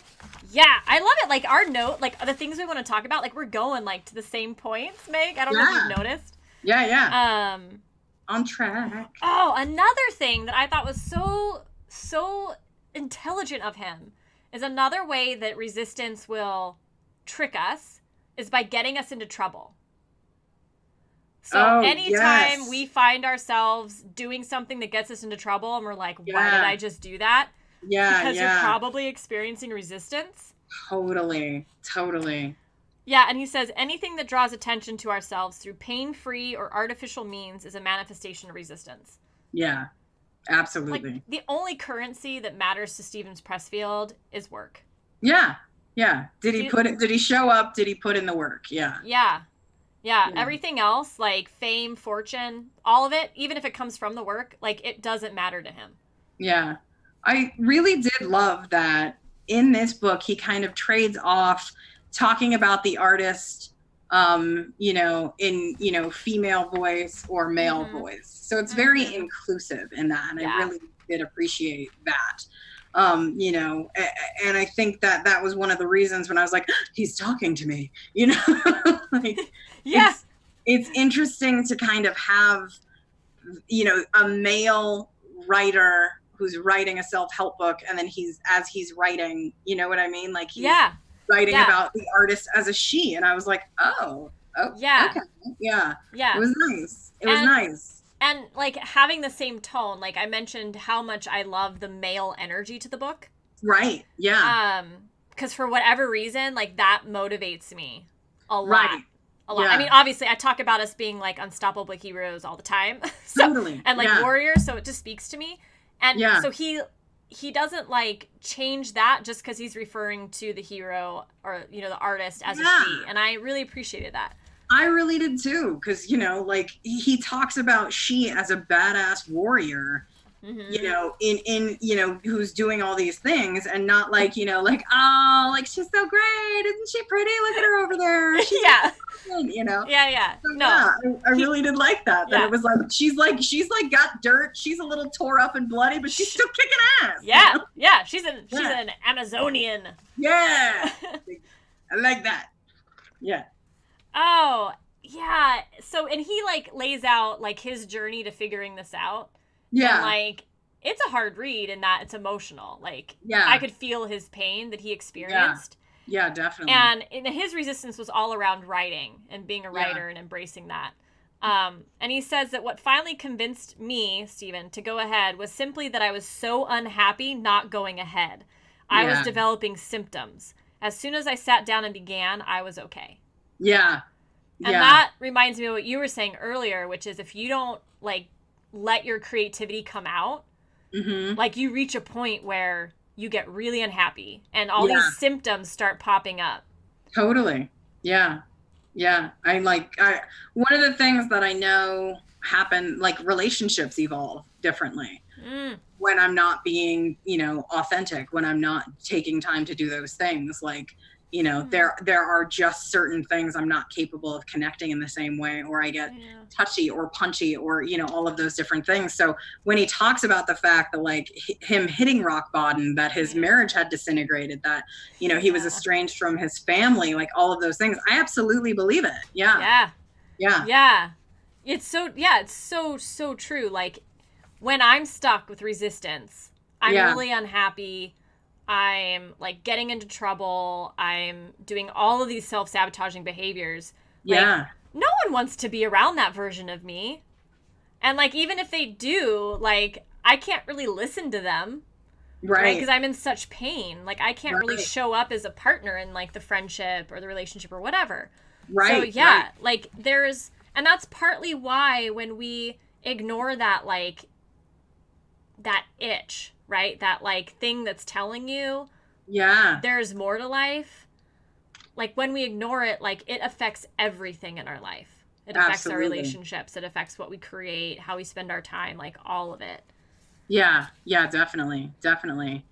yeah, I love it. Like, our note, like, the things we want to talk about, like, we're going, like, to the same points, Meg. I don't know if you've noticed. Yeah. On track. Oh, another thing that I thought was so intelligent of him is another way that Resistance will trick us is by getting us into trouble. So anytime we find ourselves doing something that gets us into trouble and we're like, why did I just do that? Yeah, because you're probably experiencing resistance. Totally. Yeah, and he says, anything that draws attention to ourselves through pain-free or artificial means is a manifestation of resistance. Yeah, absolutely. Like, the only currency that matters to Stevens Pressfield is work. Yeah. Did he show up? Did he put in the work? Yeah. Everything else, like fame, fortune, all of it, even if it comes from the work, like, it doesn't matter to him. Yeah. I really did love that in this book, he kind of trades off talking about the artist, in, female voice or male voice. So it's very inclusive in that. And I really did appreciate that. And I think that was one of the reasons when I was like, he's talking to me, like, it's interesting to kind of have, a male writer who's writing a self-help book, and then he's writing, you know what I mean? Like, he's writing about the artist as a she, and I was like, okay. Yeah. It was nice. And, like, having the same tone, like, I mentioned how much I love the male energy to the book. Right, yeah. Because for whatever reason, like, that motivates me a lot. Right. A lot. Yeah. I mean, obviously, I talk about us being, like, unstoppable heroes all the time. Totally. And, like, warriors, so it just speaks to me. And so he doesn't, like, change that just because he's referring to the hero or, the artist as a she. And I really appreciated that. I really did too, because, like, he talks about she as a badass warrior, in who's doing all these things, and not like, oh, like, she's so great, isn't she pretty? Look at her over there. She's Yeah. Good, Yeah. So, no, I really did like that. That it was like she's like got dirt. She's a little tore up and bloody, but she's still kicking ass. Yeah. She's an Amazonian. Yeah. I like that. Yeah. Oh, yeah. So, and he, like, lays out, like, his journey to figuring this out. Yeah. And, like, it's a hard read in that it's emotional. Like, I could feel his pain that he experienced. Yeah, definitely. And his resistance was all around writing and being a writer and embracing that. And he says that what finally convinced me, Stephen, to go ahead was simply that I was so unhappy not going ahead. I was developing symptoms. As soon as I sat down and began, I was okay. Yeah. And that reminds me of what you were saying earlier, which is if you don't, like, let your creativity come out, like, you reach a point where you get really unhappy and all these symptoms start popping up. Totally. Yeah. One of the things that I know happen, like, relationships evolve differently when I'm not being, authentic, when I'm not taking time to do those things. Like, there are just certain things I'm not capable of connecting in the same way, or I get touchy or punchy, or, all of those different things. So when he talks about the fact that, like, him hitting rock bottom, that his marriage had disintegrated, that, he was estranged from his family, like, all of those things, I absolutely believe it. Yeah. It's so true. Like, when I'm stuck with resistance, I'm really unhappy. I'm, like, getting into trouble. I'm doing all of these self-sabotaging behaviors. Like, no one wants to be around that version of me. And, like, even if they do, like, I can't really listen to them right? Right. Because I'm in such pain. Like, I can't really Right. show up as a partner in like the friendship or the relationship or whatever. So Right. Right. yeah, like and that's partly why when we ignore that, like, that itch, right? That like thing that's telling you Yeah. there's more to life. Like, when we ignore it, like, it affects everything in our life. It affects our Absolutely. relationships. It affects what we create, how we spend our time, like all of it. Yeah. Yeah. Definitely. Definitely.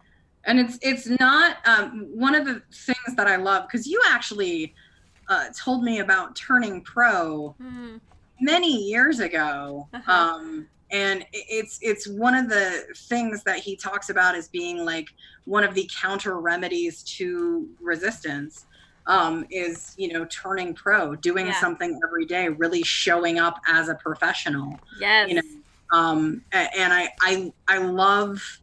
And it's not one of the things that I love because you actually told me about turning pro Mm-hmm. many years ago. Uh-huh. And it's one of the things that he talks about as being like one of the counter remedies to resistance, is, turning pro, doing Yeah. something every day, really showing up as a professional, you know. Yes. And I love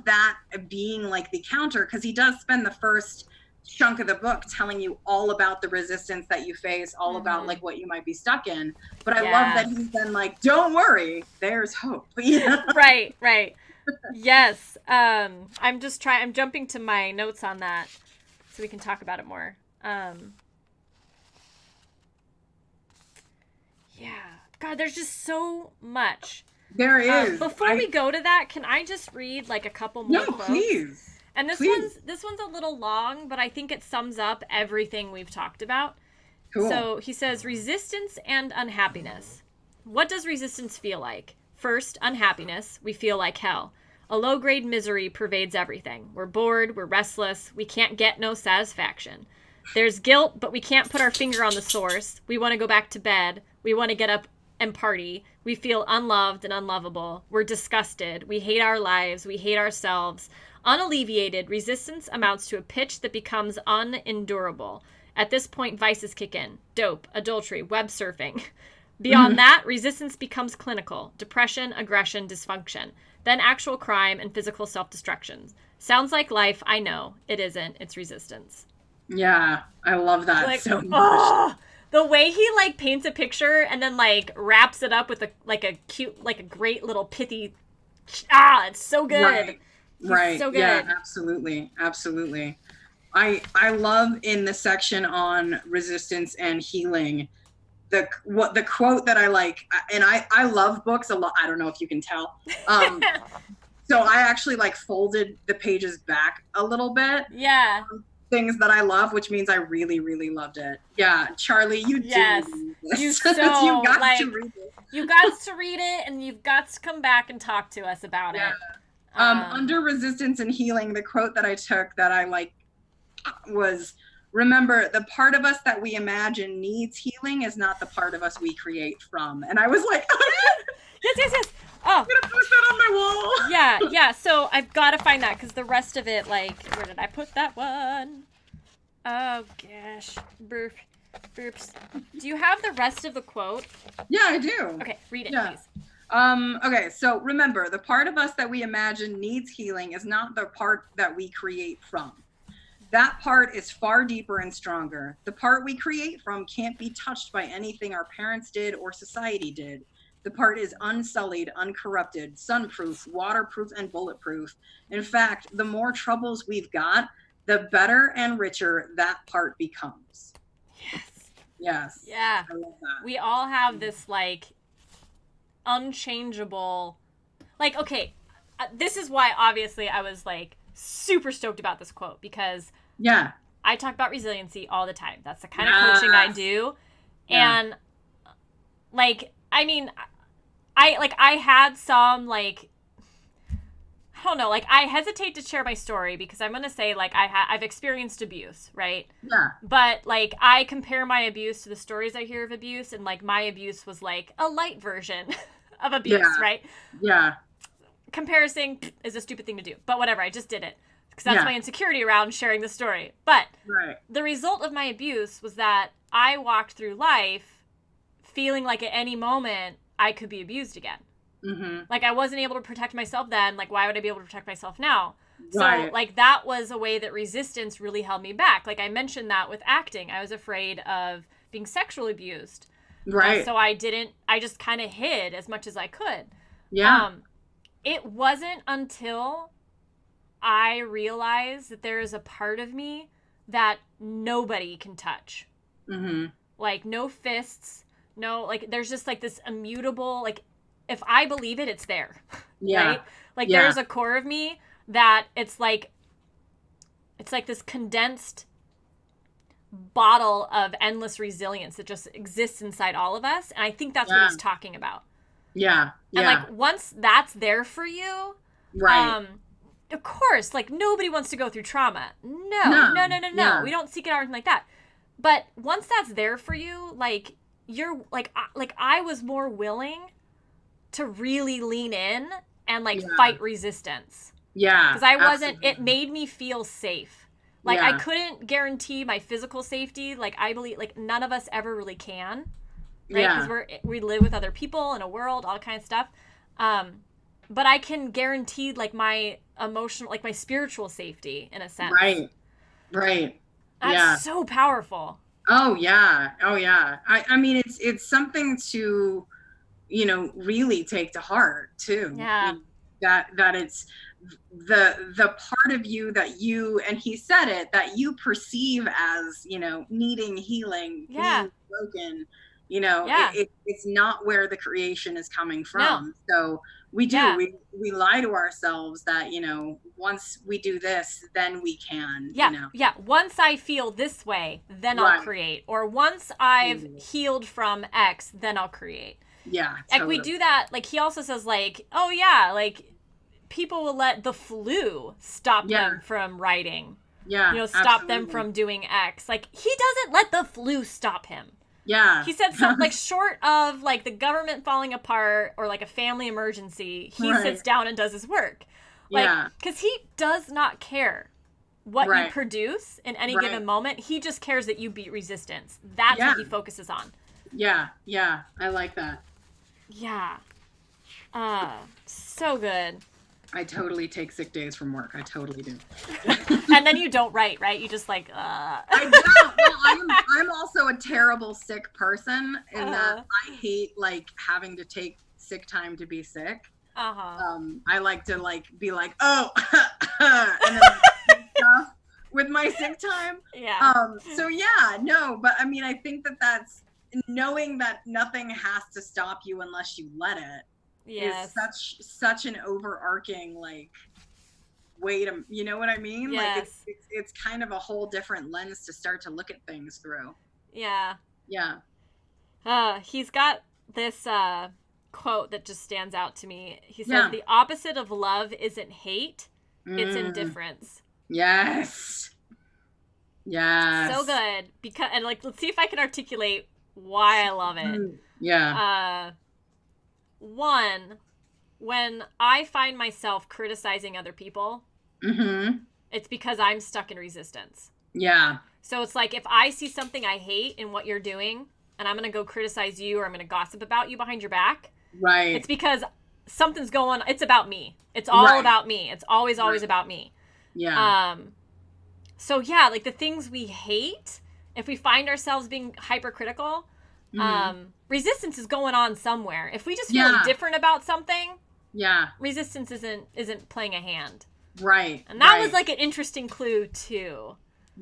that being like the counter, because he does spend the first chunk of the book telling you all about the resistance that you face, all about Mm-hmm. like what you might be stuck in. But I love that Yeah. he's then like, don't worry, there's hope. Right, right. Yes. I'm jumping to my notes on that so we can talk about it more. Yeah. God, there's just so much. There is. Before we go to that, can I just read like a couple No, more quotes? please. And Please. this one's a little long, but I think it sums up everything we've talked about. Cool. So he says, resistance and unhappiness. What does resistance feel like? First, unhappiness. We feel like hell. A low-grade misery pervades everything. We're bored, we're restless, we can't get no satisfaction. There's guilt, but we can't put our finger on the source. We want to go back to bed. We want to get up and party. We feel unloved and unlovable. We're disgusted. We hate our lives. We hate ourselves. Unalleviated, resistance amounts to a pitch that becomes unendurable. At this point, vices kick in. Dope, adultery, web surfing. Beyond that, resistance becomes clinical. Depression, aggression, dysfunction. Then actual crime and physical self-destruction. Sounds like life, I know. It isn't. It's resistance. Yeah, I love that Like, so much. oh, the way he like paints a picture and then like wraps it up with a cute, like a great little pithy. It's so good. Right. He's Right. so good. Yeah, absolutely. Absolutely. I love in the section on resistance and healing the quote that I like, and I love books a lot. I don't know if you can tell. So I actually like folded the pages back a little bit. Yeah. Things that I love, which means I really, really loved it. Yeah, Charlie, you Yes. do need this. You so you got like to read it. you got to read it, and you've got to come back and talk to us about Yeah. it. Under resistance and healing, the quote that I took that I like was, remember, the part of us that we imagine needs healing is not the part of us we create from. And I was like, Yes. Oh, I'm gonna post that on my wall. yeah. So I've got to find that because the rest of it, like, where did I put that one? Oh gosh, burps. Do you have the rest of the quote? Yeah, I do. Okay, read it, Yeah. please. Okay, so remember, the part of us that we imagine needs healing is not the part that we create from. That part is far deeper and stronger. The part we create from can't be touched by anything our parents did or society did. The part is unsullied, uncorrupted, sunproof, waterproof, and bulletproof. In fact, the more troubles we've got, the better and richer that part becomes. Yes. Yes. Yeah. I love that. We all have this, like, unchangeable, like, okay, this is why obviously I was like super stoked about this quote, because Yeah. I talk about resiliency all the time. That's the kind of coaching I do. Yeah. And like, I mean, I had some, like, I don't know, like, I hesitate to share my story because I'm going to say, like, I've experienced abuse, right? Yeah. But, like, I compare my abuse to the stories I hear of abuse, and, like, my abuse was, like, a light version of abuse, Yeah. right? Yeah. Comparison is a stupid thing to do, but whatever, I just did it. Because that's Yeah. my insecurity around sharing the story. But Right. the result of my abuse was that I walked through life feeling like at any moment I could be abused again. Mm-hmm. Like, I wasn't able to protect myself then. Like, why would I be able to protect myself now? So, Right. like, that was a way that resistance really held me back. Like, I mentioned that with acting. I was afraid of being sexually abused. Right. So I just kind of hid as much as I could. Yeah. It wasn't until I realize that there is a part of me that nobody can touch. Mm-hmm. Like, no fists, no, like, there's just, like, this immutable, like, if I believe it, it's there, Yeah. right? Like, Yeah. there's a core of me that it's like this condensed bottle of endless resilience that just exists inside all of us. And I think that's what Yeah. he's talking about. Yeah. And, Yeah. like, once that's there for you, Right. of course, like, nobody wants to go through trauma. No. Yeah. We don't seek it out or anything like that. But once that's there for you, like, you're, like I was more willing to really lean in and, like, Yeah. fight resistance. Yeah. Because I wasn't, absolutely. it made me feel safe. Like, Yeah. I couldn't guarantee my physical safety. Like, I believe, like, none of us ever really can. Right? Yeah. Because we live with other people in a world, all kinds of stuff. But I can guarantee, like, my emotional, like, my spiritual safety, in a sense. Right. Right. That's Yeah. so powerful. Oh yeah. Oh yeah. I mean, it's something to, you know, really take to heart too. Yeah. That it's the part of you that you, and he said it, that you perceive as, you know, needing healing, Yeah. being broken, you know, Yeah. it's not where the creation is coming from. So we do, Yeah. we lie to ourselves that, you know, once we do this, then we can, Yeah. you know. Yeah. Once I feel this way, then I'll Right. create. Or once I've Totally. healed from X, then I'll create. Yeah. Like, we totally. do that. Like, he also says, like, oh yeah, like, people will let the flu stop Yeah. them from writing. Yeah. You know, stop them absolutely. from doing X. Like, he doesn't let the flu stop him. Yeah. He said something like, short of, like, the government falling apart or, like, a family emergency, he Right. sits down and does his work. Like, Yeah. because he does not care what you Right. produce in any Right. given moment. He just cares that you beat resistance. That's Yeah. what he focuses on. Yeah. Yeah. I like that. Yeah. So good. I totally take sick days from work. I totally do. And then you don't write, right? You just, like, I don't. Well, I'm also a terrible sick person in that I hate, like, having to take sick time to be sick. I like to, like, be like, oh, and then stuff with my sick time. Yeah. So yeah, no, but I mean, I think that's knowing that nothing has to stop you unless you let it. Yes. Is such an overarching, like, way to, you know what I mean? Yes. Like, it's kind of a whole different lens to start to look at things through. Yeah. Yeah. He's got this quote that just stands out to me. He says, Yeah. the opposite of love isn't hate, it's Mm. indifference. Yes. Yes. So good. Because, and, like, let's see if I can articulate why I love it. Yeah. One, when I find myself criticizing other people, Mm-hmm. it's because I'm stuck in resistance. Yeah. So it's like, if I see something I hate in what you're doing, and I'm going to go criticize you or I'm going to gossip about you behind your back, Right. it's because something's going, it's about me. It's all Right. about me. It's always Right. about me. Yeah. So yeah, like, the things we hate, if we find ourselves being hypercritical, resistance is going on somewhere. If we just feel Yeah. different about something, Yeah. resistance isn't playing a hand. Right. And that right. was, like, an interesting clue too.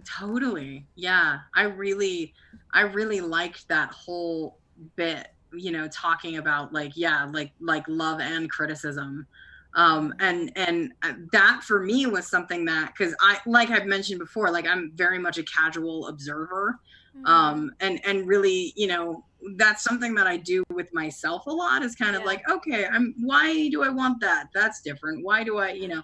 Totally. Yeah. I really liked that whole bit, you know, talking about, like, yeah, like love and criticism. And that for me was something that, because I, like I've mentioned before, like, I'm very much a casual observer. And really, you know, that's something that I do with myself a lot, is kind of Yeah. like, okay, why do I want that? That's different. Why do I, you know,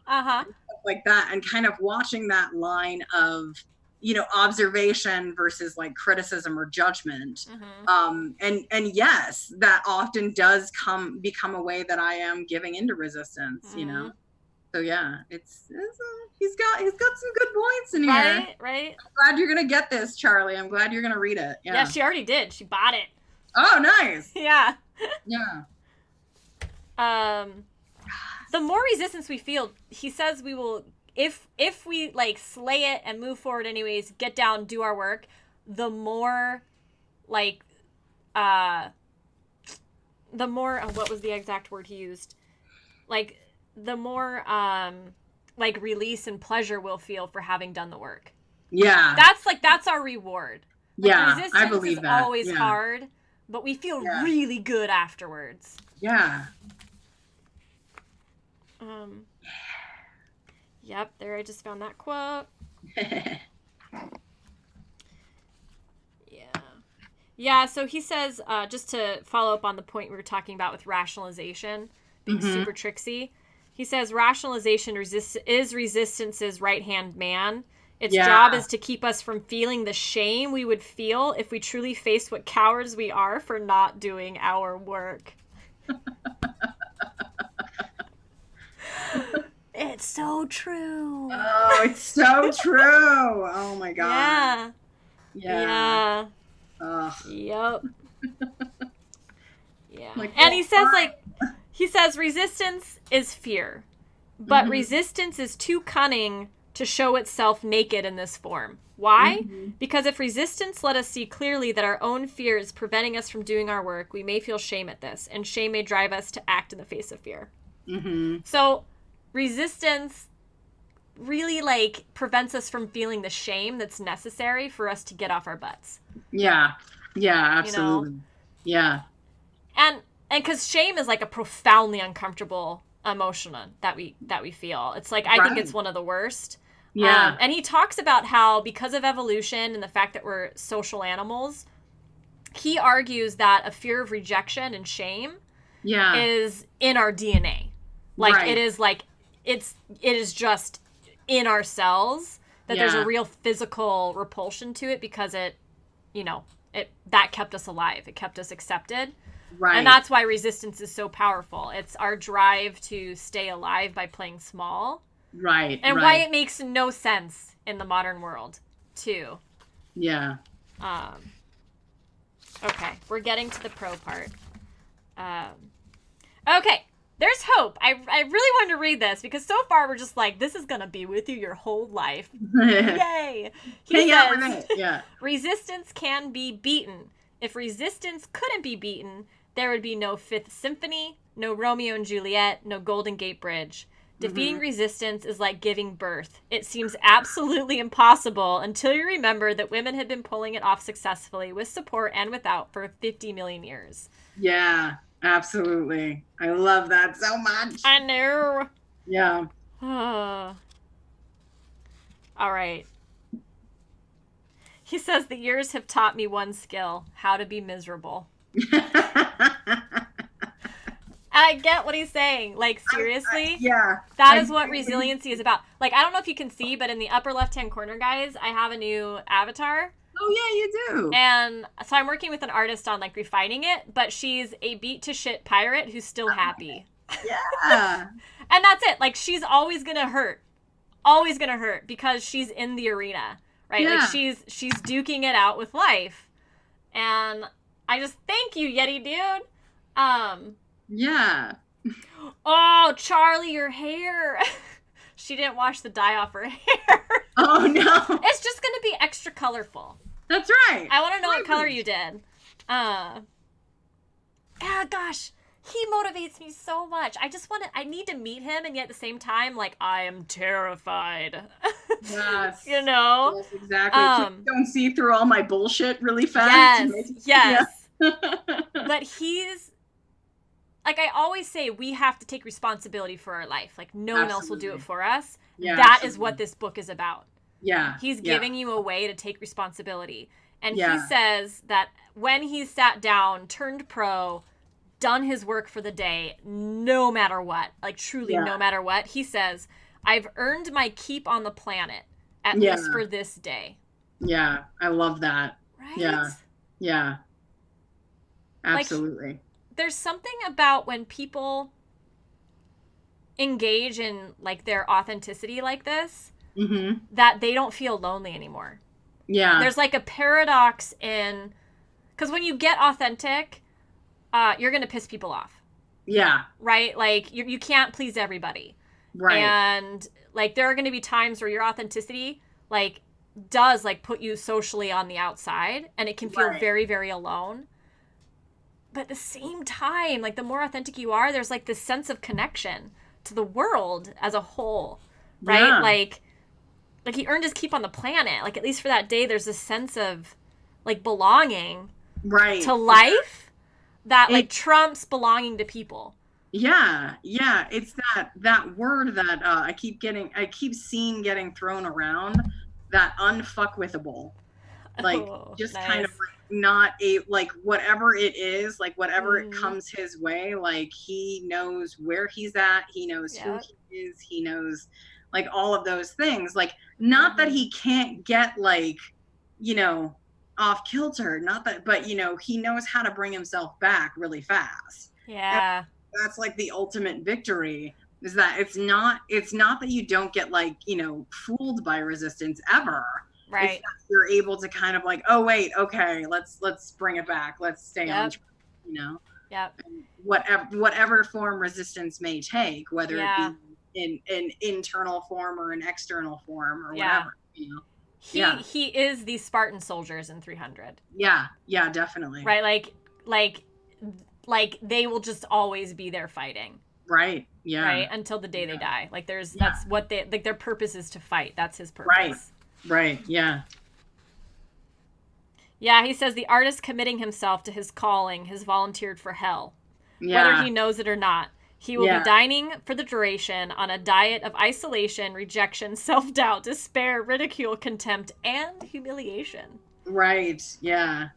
like that, and kind of watching that line of, you know, observation versus, like, criticism or judgment. And yes, that often does become a way that I am giving into resistance, you know. So yeah, he's got some good points in here. Right. I'm glad you're gonna get this, Charlie. I'm glad you're gonna read it. Yeah, she already did. She bought it. Oh, nice. Yeah. Yeah. The more resistance we feel, he says we will, if we, like, slay it and move forward anyways, get down, do our work, the more, like, what was the exact word he used? Like, the more like release and pleasure we'll feel for having done the work. Yeah. That's our reward. Like, yeah. resistance I believe is that. always yeah. hard, but we feel really good afterwards. Yeah. Yep, there, I just found that quote. Yeah, so he says, just to follow up on the point we were talking about with rationalization being super tricksy, he says rationalization is resistance's right-hand man. Its job is to keep us from feeling the shame we would feel if we truly faced what cowards we are for not doing our work. It's so true. Oh, it's so true. Oh my God. Yeah. Ugh. Yep. Yeah. Like, and he says resistance is fear, but resistance is too cunning to show itself naked in this form. Why? Because if resistance let us see clearly that our own fear is preventing us from doing our work, we may feel shame at this, and shame may drive us to act in the face of fear. So resistance really like prevents us from feeling the shame that's necessary for us to get off our butts. Yeah. Yeah, absolutely. Yeah. And because shame is like a profoundly uncomfortable emotion that we feel. It's like, I think it's one of the worst. Yeah. And he talks about how because of evolution and the fact that we're social animals, he argues that a fear of rejection and shame is in our DNA. Like it is like, it is just in our cells that there's a real physical repulsion to it because it, you know, that kept us alive. It kept us accepted. Right. And that's why resistance is so powerful. It's our drive to stay alive by playing small. Right. And why it makes no sense in the modern world, too. Yeah. Okay, we're getting to the pro part. Okay, there's hope. I really wanted to read this because so far we're just like, this is going to be with you your whole life. Yay! He says, resistance can be beaten. If resistance couldn't be beaten, there would be no Fifth Symphony, no Romeo and Juliet, no Golden Gate Bridge. Defeating resistance is like giving birth. It seems absolutely impossible until you remember that women had been pulling it off successfully with support and without for 50 million years. Yeah, absolutely. I love that so much. I know. Yeah. All right. He says, the years have taught me one skill, how to be miserable. I get what he's saying. Like, seriously? That is what resiliency is about. Like, I don't know if you can see, but in the upper left-hand corner, guys, I have a new avatar. Oh, yeah, you do. And so I'm working with an artist on, like, refining it, but she's a beat-to-shit pirate who's still happy. Yeah. And that's it. Like, she's always gonna hurt. Always gonna hurt because she's in the arena, right? Yeah. Like, she's duking it out with life. And I just, thank you, Yeti dude. Yeah. Oh, Charlie, your hair. She didn't wash the dye off her hair. Oh, no. It's just going to be extra colorful. That's right. I want to know what color you did. Gosh, he motivates me so much. I need to meet him, and yet at the same time, like, I am terrified. Yes. You know? Yes, exactly. Don't see through all my bullshit really fast. Yes. But he's, like I always say, we have to take responsibility for our life. Like, no one else will do it for us. Yeah, that is what this book is about. Yeah. He's giving you a way to take responsibility. And he says that when he sat down, turned pro, done his work for the day, no matter what, like truly no matter what, he says, I've earned my keep on the planet, at least for this day. Yeah, I love that. Right? Yeah. Absolutely. Like, there's something about when people engage in, like, their authenticity like this, that they don't feel lonely anymore. Yeah. There's, like, a paradox in, because when you get authentic, you're going to piss people off. Yeah. Right? Like, you can't please everybody. Right. And, like, there are going to be times where your authenticity, like, does, like, put you socially on the outside, and it can feel very, very alone. But at the same time, like, the more authentic you are, there's, like, this sense of connection to the world as a whole, right? Yeah. Like he earned his keep on the planet. Like at least for that day, there's a sense of like belonging Right. to life that like It, trumps belonging to people. yeah. Yeah. It's that word that I keep seeing getting thrown around, that unfuckwithable. Like Oh, just kind of nice. like not a like whatever it is, like whatever it Mm-hmm. comes his way, like he knows where he's at, he knows who Yep. he is, he knows like all of those things. Like not that Mm-hmm. he can't get like, you know, off kilter, not that, but he knows how to bring himself back really fast. And Yeah. that's like the ultimate victory, is that it's not that you don't get like, fooled by resistance ever. It's Right. that you're able to kind of like, oh wait, okay, let's bring it back, let's stay on Yep. track, you know Yep. and whatever form resistance may take, whether it Yeah. be in an internal form or an external form or Yeah. whatever. He Yeah. he is the Spartan soldiers in 300. Yeah. Yeah, definitely. Right? Like like they will just always be there fighting. Right. Yeah. Right? Until the day they Yeah. die. Like Yeah. that's what they like, their purpose is to fight. That's his Right. purpose. Right. Yeah. Yeah, he says the artist committing himself to his calling has volunteered for hell. Yeah. Whether he knows it or not. He will Yeah. be dining for the duration on a diet of isolation, rejection, self-doubt, despair, ridicule, contempt, and humiliation. Right. Yeah.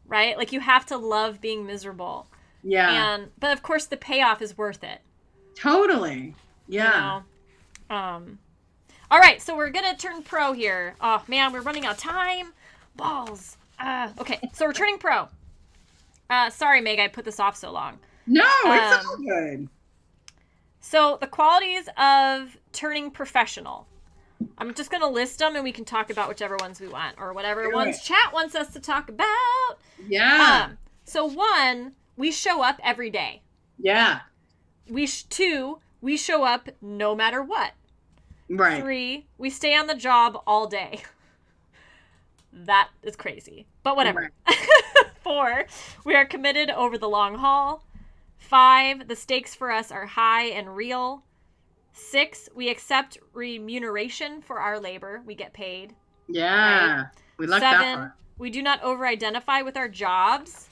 Right? Like you have to love being miserable. Yeah. But of course the payoff is worth it. Totally. Yeah. You know? All right, so we're going to turn pro here. Oh, man, we're running out of time. Balls. Okay, so we're turning pro. Sorry, Meg, I put this off so long. No, it's all good. So the qualities of turning professional. I'm just going to list them and we can talk about whichever ones we want or whatever ones chat wants us to talk about. Yeah. So 1, we show up every day. Yeah. 2, we show up no matter what. Right. 3, we stay on the job all day. That is crazy, but whatever. Right. 4, we are committed over the long haul. 5, the stakes for us are high and real. 6, we accept remuneration for our labor. We get paid. Yeah. Right? We like 7, that part. we do not over-identify with our jobs,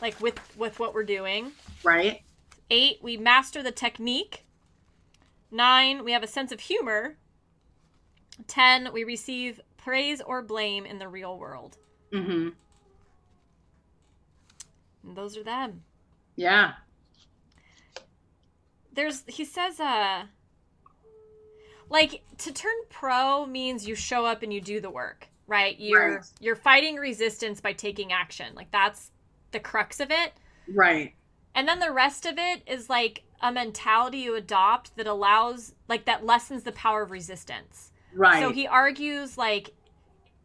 like with what we're doing. Right. 8, we master the technique. 9, we have a sense of humor. 10, we receive praise or blame in the real world. Mm-hmm. And those are them. Yeah. He says, like, to turn pro means you show up and you do the work, right? You're fighting resistance by taking action. Like, that's the crux of it. Right. And then the rest of it is, like, a mentality you adopt that allows, like, that lessens the power of resistance. Right. So he argues, like,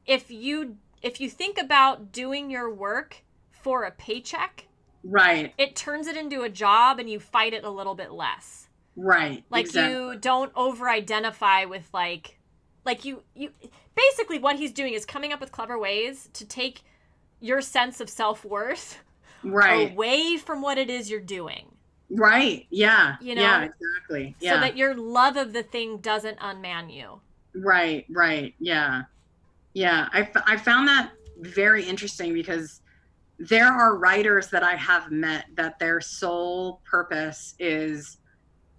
if you think about doing your work for a paycheck, right, it turns it into a job and you fight it a little bit less. Right. Like exactly. You don't over-identify with like you basically what he's doing is coming up with clever ways to take your sense of self-worth away from what it is you're doing. Right. Yeah. You know? Yeah, exactly. Yeah. So that your love of the thing doesn't unman you. Right. Right. Yeah. Yeah. I found that very interesting because there are writers that I have met that their sole purpose is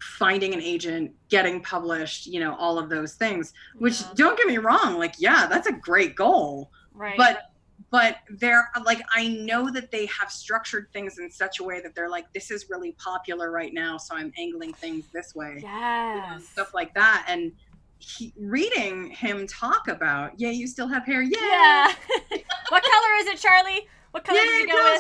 finding an agent, getting published, all of those things, which don't get me wrong, like, yeah, that's a great goal. Right. But they're like, I know that they have structured things in such a way that they're like, this is really popular right now, so I'm angling things this way. Yes. Stuff like that. And reading him talk about, you still have hair. Yeah. What color is it, Charlie? What color did you go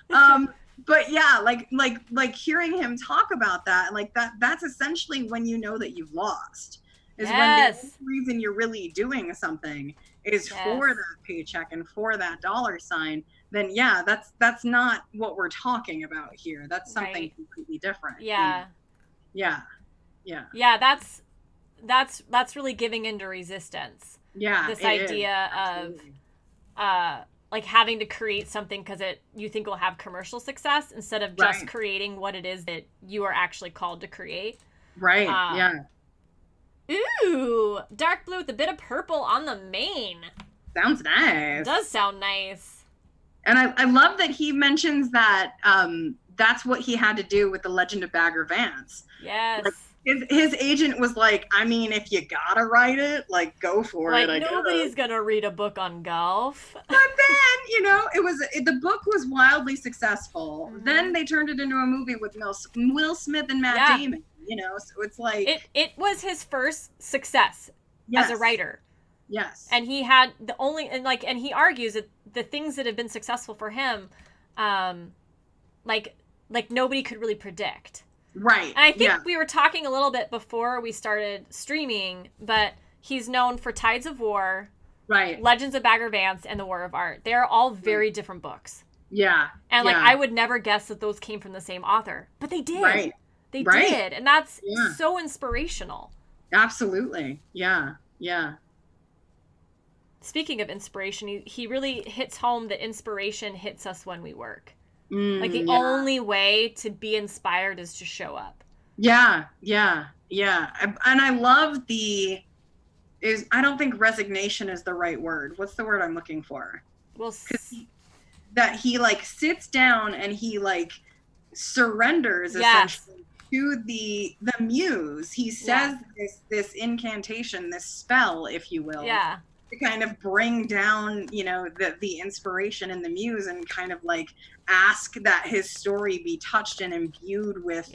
with? But yeah, like hearing him talk about that, and like that's essentially when you know that you've lost. Is when the reason you're really doing something is for that paycheck and for that dollar sign, then yeah, that's not what we're talking about here. That's something completely different. Yeah. Yeah. That's really giving into resistance. Yeah. This idea of like having to create something because you think will have commercial success instead of just creating what it is that you are actually called to create. Right. Yeah. Ooh, dark blue with a bit of purple on the mane. Sounds nice. Does sound nice. And I love that he mentions that that's what he had to do with The Legend of Bagger Vance. Yes. Like, his agent was like, I mean, if you gotta write it, like, go for it. Like, nobody's gonna read a book on golf. But then, the book was wildly successful. Mhm. Then they turned it into a movie with Will Smith and Matt Damon. So it's like it was his first success as a writer. Yes. And he had and he argues that the things that have been successful for him, like nobody could really predict. Right. And I think we were talking a little bit before we started streaming, but he's known for Tides of War, right, Legends of Bagger Vance, and The War of Art. They're all very different books. Yeah. And I would never guess that those came from the same author, but they did. Right. They did, and that's so inspirational. Absolutely. Yeah. Yeah. Speaking of inspiration, he really hits home that inspiration hits us when we work. Like the only way to be inspired is to show up. Yeah. And I love I don't think resignation is the right word. What's the word I'm looking for? Well, that he like sits down and he like surrenders essentially to the muse. He says this incantation, this spell, if you will. Yeah. To kind of bring down, the inspiration in the muse and kind of like ask that his story be touched and imbued with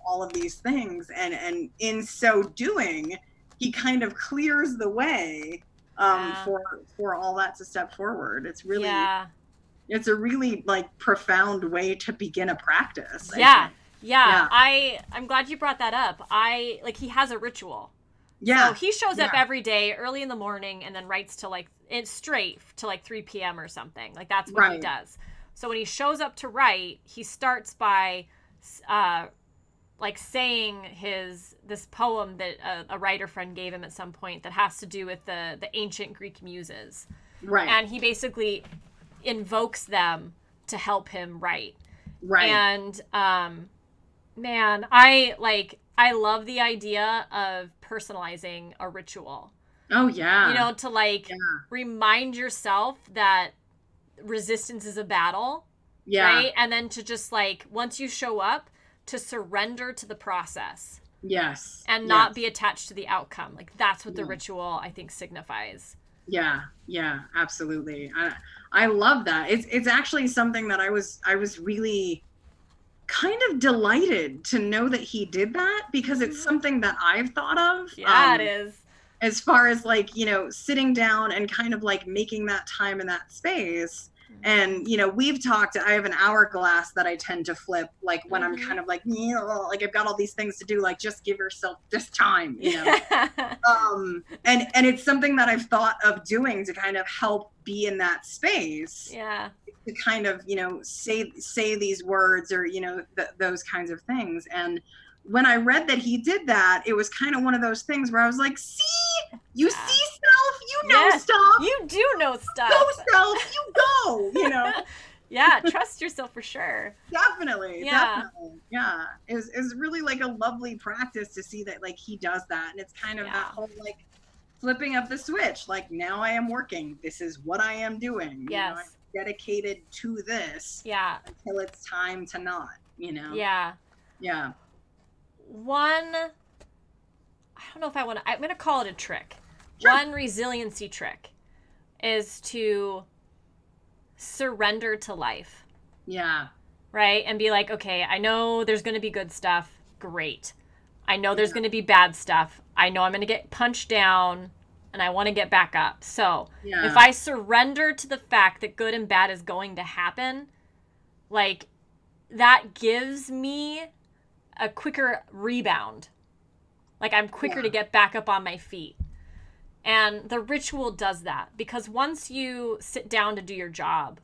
all of these things. And in so doing, he kind of clears the way for all that to step forward. It's really, it's a really like profound way to begin a practice. I'm glad you brought that up. He has a ritual. Yeah. So he shows up every day early in the morning and then writes to straight to 3 p.m. or something. Like that's what he does. So when he shows up to write, he starts by saying this poem that a writer friend gave him at some point that has to do with the ancient Greek muses. Right. And he basically invokes them to help him write. Right. And man, I love the idea of personalizing a ritual. Oh, yeah. To remind yourself that resistance is a battle. Yeah. Right? And then to just once you show up, to surrender to the process. Yes. And not be attached to the outcome. That's what the ritual, I think, signifies. Yeah. Yeah, absolutely. I love that. It's actually something that I was really kind of delighted to know that he did that, because it's something that I've thought of. Yeah, it is. As far as sitting down and kind of making that time in that space. And, we've talked, I have an hourglass that I tend to flip, when I'm kind of I've got all these things to do, just give yourself this time, and it's something that I've thought of doing to kind of help be in that space. Yeah. To kind of, say these words or, those kinds of things. And when I read that he did that, it was kind of one of those things where I was like, see, you see self, you know stuff. You do know stuff. Go self, you go, Yeah, trust yourself for sure. Definitely. Yeah. It was really a lovely practice to see that he does that. And it's kind of that whole flipping of the switch. Now I am working. This is what I am doing. Yes. I'm dedicated to this. Yeah. Until it's time to not, Yeah. Yeah. One, I don't know if I'm going to call it a trick. Sure. One resiliency trick is to surrender to life. Yeah. Right? And be okay, I know there's going to be good stuff. Great. I know there's going to be bad stuff. I know I'm going to get punched down and I want to get back up. So if I surrender to the fact that good and bad is going to happen, that gives me a quicker rebound. I'm quicker to get back up on my feet. And the ritual does that, because once you sit down to do your job,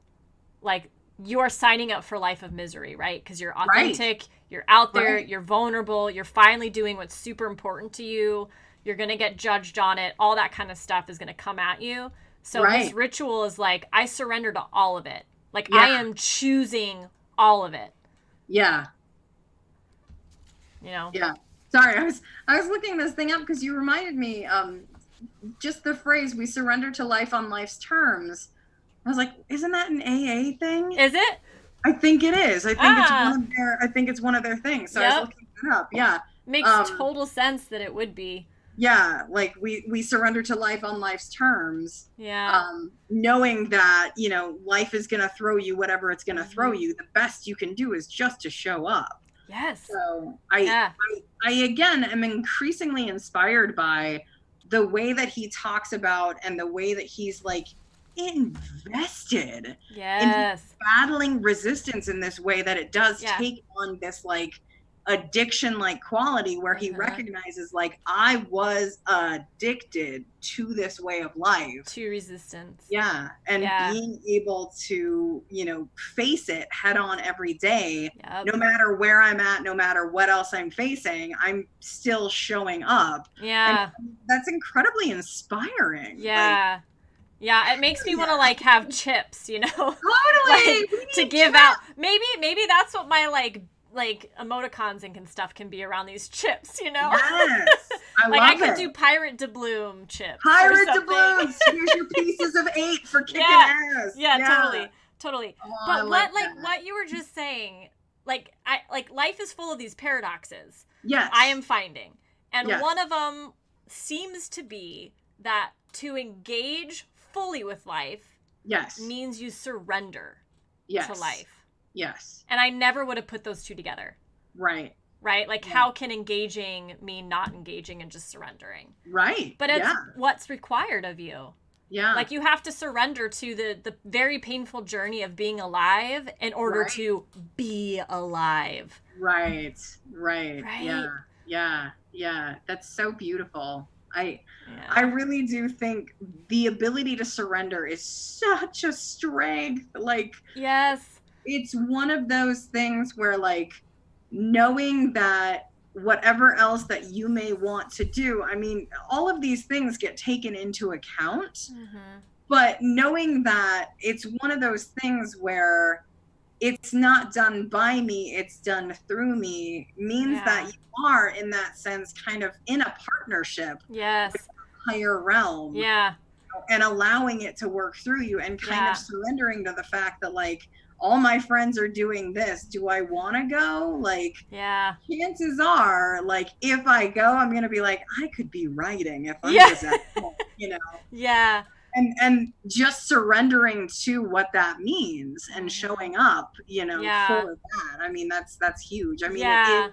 you're signing up for a life of misery, right? Because you're authentic, you're out there, you're vulnerable, you're finally doing what's super important to you. You're going to get judged on it. All that kind of stuff is going to come at you. So this ritual is I surrender to all of it. I am choosing all of it. Yeah. Yeah. Sorry, I was looking this thing up because you reminded me, just the phrase "we surrender to life on life's terms." I was like, isn't that an AA thing? Is it? I think it is. Ah. I think it's one of their things. So I was Yep. looking it up. Yeah. Makes Um, total sense that it would be. yeah, like we surrender to life on life's terms, Yeah. knowing that, life is going to throw you whatever it's going to throw Mhm. you. The best you can do is just to show up. Yes. So Yeah. I again am increasingly inspired by the way that he talks about and the way that he's like invested in Yes. battling resistance in this way that it does Yeah. take on this like addiction like quality where he Uh-huh. recognizes like I was addicted to this way of life. To resistance. Yeah, and Yeah. being able to, face it head on every day, Yep. no matter where I'm at, no matter what else I'm facing, I'm still showing up. Yeah. And that's incredibly inspiring. Yeah. Yeah, it makes me want to like have chips, you know, Totally. like We to need give chips. out. Maybe that's what my like emoticons and stuff can be around these chips, you know. Yes, I Like love I could it. do Pirate Doubloon chips. or Pirate something. doubloons. Here's your pieces of 8 for kicking Yeah. ass. Yeah, totally. Oh, I But like what you were just saying, like life is full of these paradoxes. Yes. I am finding. And Yes. one of them seems to be that to engage fully with life Yes. means you surrender Yes. to life. Yes. And I never would have put those two together. Right. Right? Like, Yeah. how can engaging mean not engaging and just surrendering? Right. But it's yeah. what's required of you. Yeah. Like, you have to surrender to the very painful journey of being alive in order Right. to be alive. Right. Right. Right? Yeah. Yeah. Yeah. That's so beautiful. I Yeah. really do think the ability to surrender is such a strength. Like, Yes. it's one of those things where like knowing that whatever else that you may want to do, I mean, all of these things get taken into account, Mm-hmm. but knowing that it's one of those things where it's not done by me, it's done through me, means Yeah. that you are in that sense kind of in a partnership Yes. with the higher realm. Yeah. And allowing it to work through you and kind Yeah. of surrendering to the fact that like all my friends are doing this, do I want to go? Like, Yeah. chances are like if I go, I'm gonna be like, I could be writing if I'm Yeah. just at home, Yeah. and just surrendering to what that means and Mhm. showing up, Yeah. for that. I mean, that's huge. I mean, Yeah.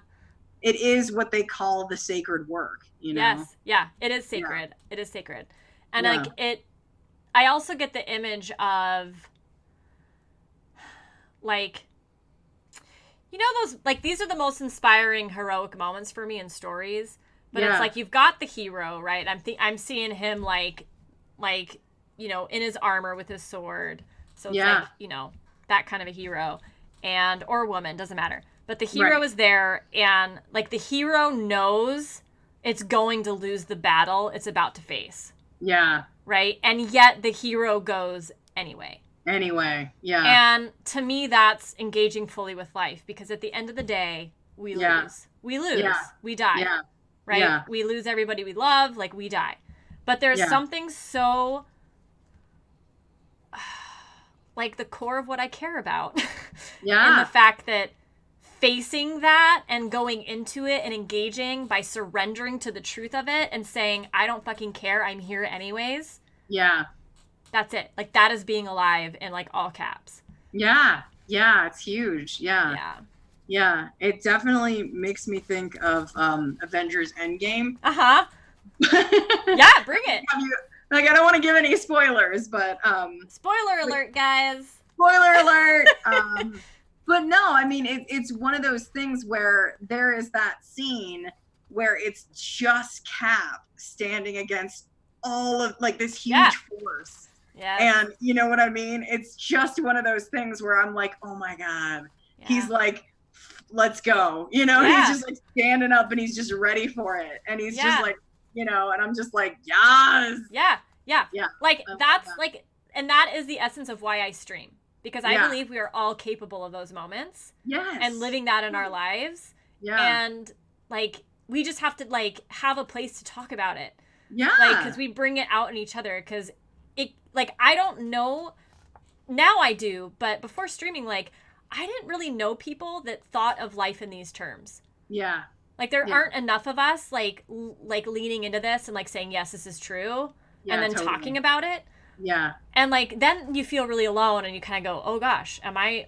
it is what they call the sacred work, Yes. Yeah. It is sacred. It is sacred. And like I also get the image of like, you know, those like these are the most inspiring heroic moments for me in stories. But it's Yeah. like you've got the hero, right? I'm seeing him like in his armor with his sword. So it's Yeah. like, that kind of a hero or woman, doesn't matter. But the hero Right. is there and like the hero knows it's going to lose the battle it's about to face. Yeah. Right? And yet the hero goes anyway. Anyway, yeah. And to me, that's engaging fully with life because at the end of the day, we Yeah. lose. We lose. Yeah. We die. Yeah. Right? Yeah. We lose everybody we love. Like, we die. But there's Yeah. something so like the core of what I care about. Yeah. And the fact that facing that and going into it and engaging by surrendering to the truth of it and saying, I don't fucking care. I'm here anyways. Yeah. That's it. Like, that is being alive in like all caps. Yeah. Yeah. It's huge. Yeah. Yeah. Yeah. It definitely makes me think of Avengers Endgame. Uh-huh. Yeah, bring it. Like, I don't want to give any spoilers, but Spoiler alert, guys. spoiler alert. But no, I mean, it's one of those things where there is that scene where it's just Cap standing against all of like this huge Yeah. force. Yeah. And you know what I mean? It's just one of those things where I'm like, oh my God. He's like, let's go. Yeah. He's just like standing up and he's just ready for it. And he's Yeah. just like, and I'm just like, yes. Yeah. Yeah. Like, love that's that. like, and that is the essence of why I stream. Because I Yeah. believe we are all capable of those moments Yes. and living that in our lives. Yeah. And like, we just have to like have a place to talk about it. Yeah. Like, because we bring it out in each other. Because it, like, I don't know. Now I do. But before streaming, like, I didn't really know people that thought of life in these terms. Yeah. Like, there aren't enough of us, like leaning into this and, like, saying, yes, this is true. Yeah, and then totally. talking about it. Yeah. And, like, then you feel really alone and you kind of go, oh, gosh, am I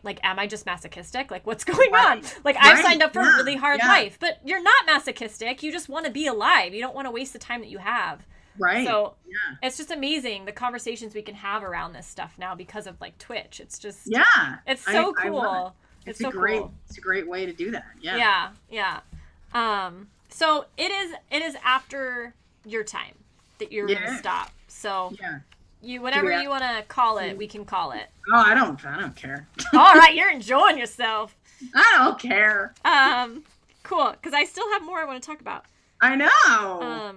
just masochistic? Like, what's going on? Like, I've signed up for a really hard life. But you're not masochistic. You just want to be alive. You don't want to waste the time that you have. Right. So it's just amazing the conversations we can have around this stuff now because of, like, Twitch. It's just... Yeah. It's so cool. It's so great, cool. It's a great way to do that. Yeah. Yeah. So it is after your time that you're going to stop. So... Yeah. Whatever you want to call it, we can call it. Oh, I don't care. All right, you're enjoying yourself. I don't care. Cool, because I still have more I want to talk about. I know.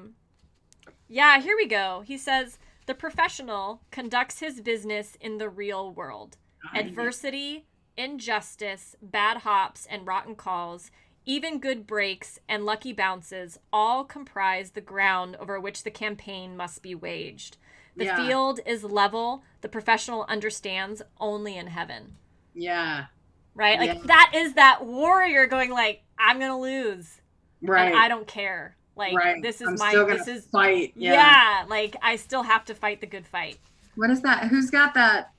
Yeah, here we go. He says, the professional conducts his business in the real world. Adversity, injustice, bad hops, and rotten calls, even good breaks and lucky bounces all comprise the ground over which the campaign must be waged. The field is level. The professional understands only in heaven. Yeah. Right? Like, that is that warrior going, like, I'm going to lose. Right. And I don't care. Like, this is this is fight. Yeah. Like, I still have to fight the good fight. What is that? Who's got that,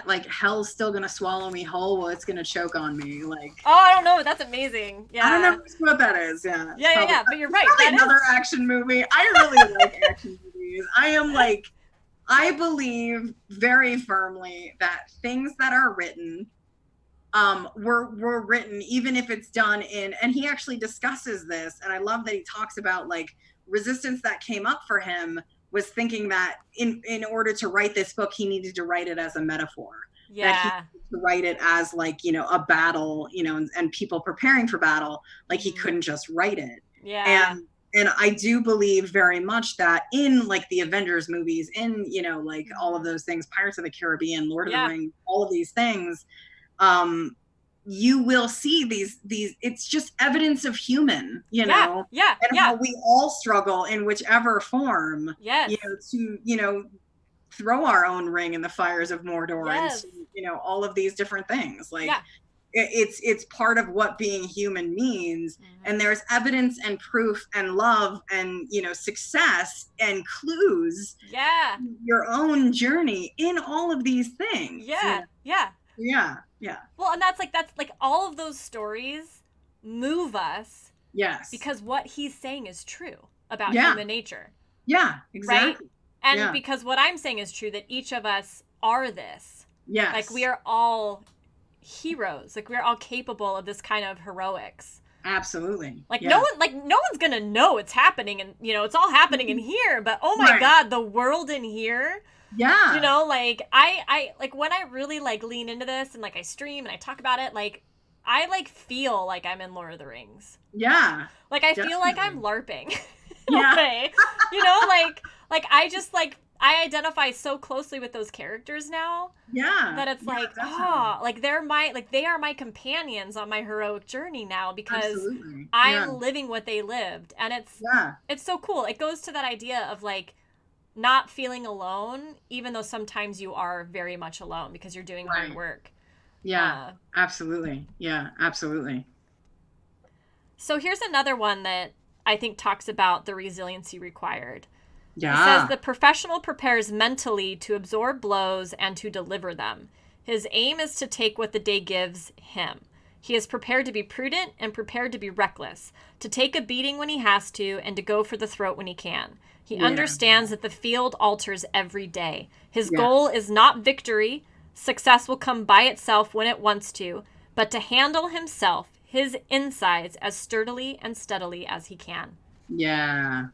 like, hell's still going to swallow me whole? Well, it's going to choke on me. Like, oh, I don't know. That's amazing. Yeah. I don't know what that is. Yeah. Yeah. But you're right. Probably another action movie. I really like action movies. I believe very firmly that things that are written were written, even if it's done in, and he actually discusses this, and I love that he talks about, like, resistance that came up for him was thinking that in order to write this book, he needed to write it as a metaphor. Yeah. That he needed to write it as, like, a battle, and people preparing for battle. Like, he couldn't just write it. Yeah. And I do believe very much that in, like, the Avengers movies, in, like, all of those things, Pirates of the Caribbean, Lord of the Rings, all of these things, you will see these, it's just evidence of human, and how we all struggle in whichever form, to, throw our own ring in the fires of Mordor, and to, all of these different things. Like, it's part of what being human means. And there's evidence and proof and love and, success and clues, your own journey in all of these things. Well, and that's like all of those stories move us. Yes. Because what he's saying is true about human nature. Yeah, exactly. Right? And because what I'm saying is true, that each of us are this. Yes. Like, we are all heroes. Like, we're all capable of this kind of heroics. Absolutely. Like, no one's gonna know it's happening, and it's all happening in here, but oh my god, the world in here. Yeah. Like, I like, when I really, like, lean into this and, like, I stream and I talk about it, like, I, like, feel like I'm in Lord of the Rings. Yeah. Like, I feel like I'm LARPing in a way. Like, I just, like, I identify so closely with those characters now. Yeah. That it's like, like, they are my companions on my heroic journey now, because I'm living what they lived. And it's so cool. It goes to that idea of, like, not feeling alone, even though sometimes you are very much alone because you're doing hard work. Yeah, absolutely. Yeah, absolutely. So here's another one that I think talks about the resiliency required. Yeah. It says the professional prepares mentally to absorb blows and to deliver them. His aim is to take what the day gives him. He is prepared to be prudent and prepared to be reckless, to take a beating when he has to, and to go for the throat when he can. He understands that the field alters every day. His goal is not victory. Success will come by itself when it wants to, but to handle himself, his insides, as sturdily and steadily as he can. Yeah.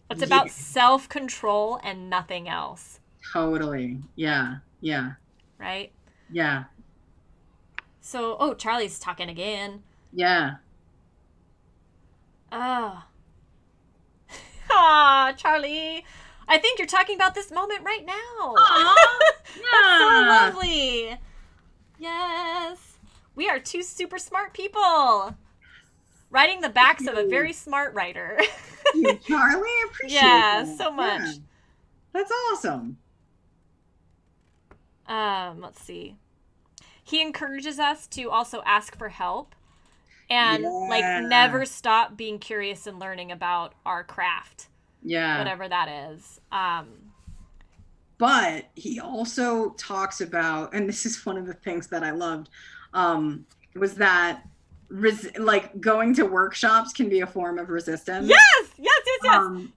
It's about self-control and nothing else. Totally. Yeah. Yeah. Right? Yeah. So, Charlie's talking again. Yeah. Oh. Aw, Charlie. I think you're talking about this moment right now. Aww. Yeah. That's so lovely. Yes. We are two super smart people. writing the backs of a very smart writer. You, Charlie, I appreciate Yeah, that. so much. Yeah, that's awesome. Let's see. He encourages us to also ask for help and like Yeah. never stop being curious and learning about our craft, Yeah. whatever that is. But he also talks about, and this is one of the things that I loved, was that like going to workshops can be a form of resistance. Yes. Yes.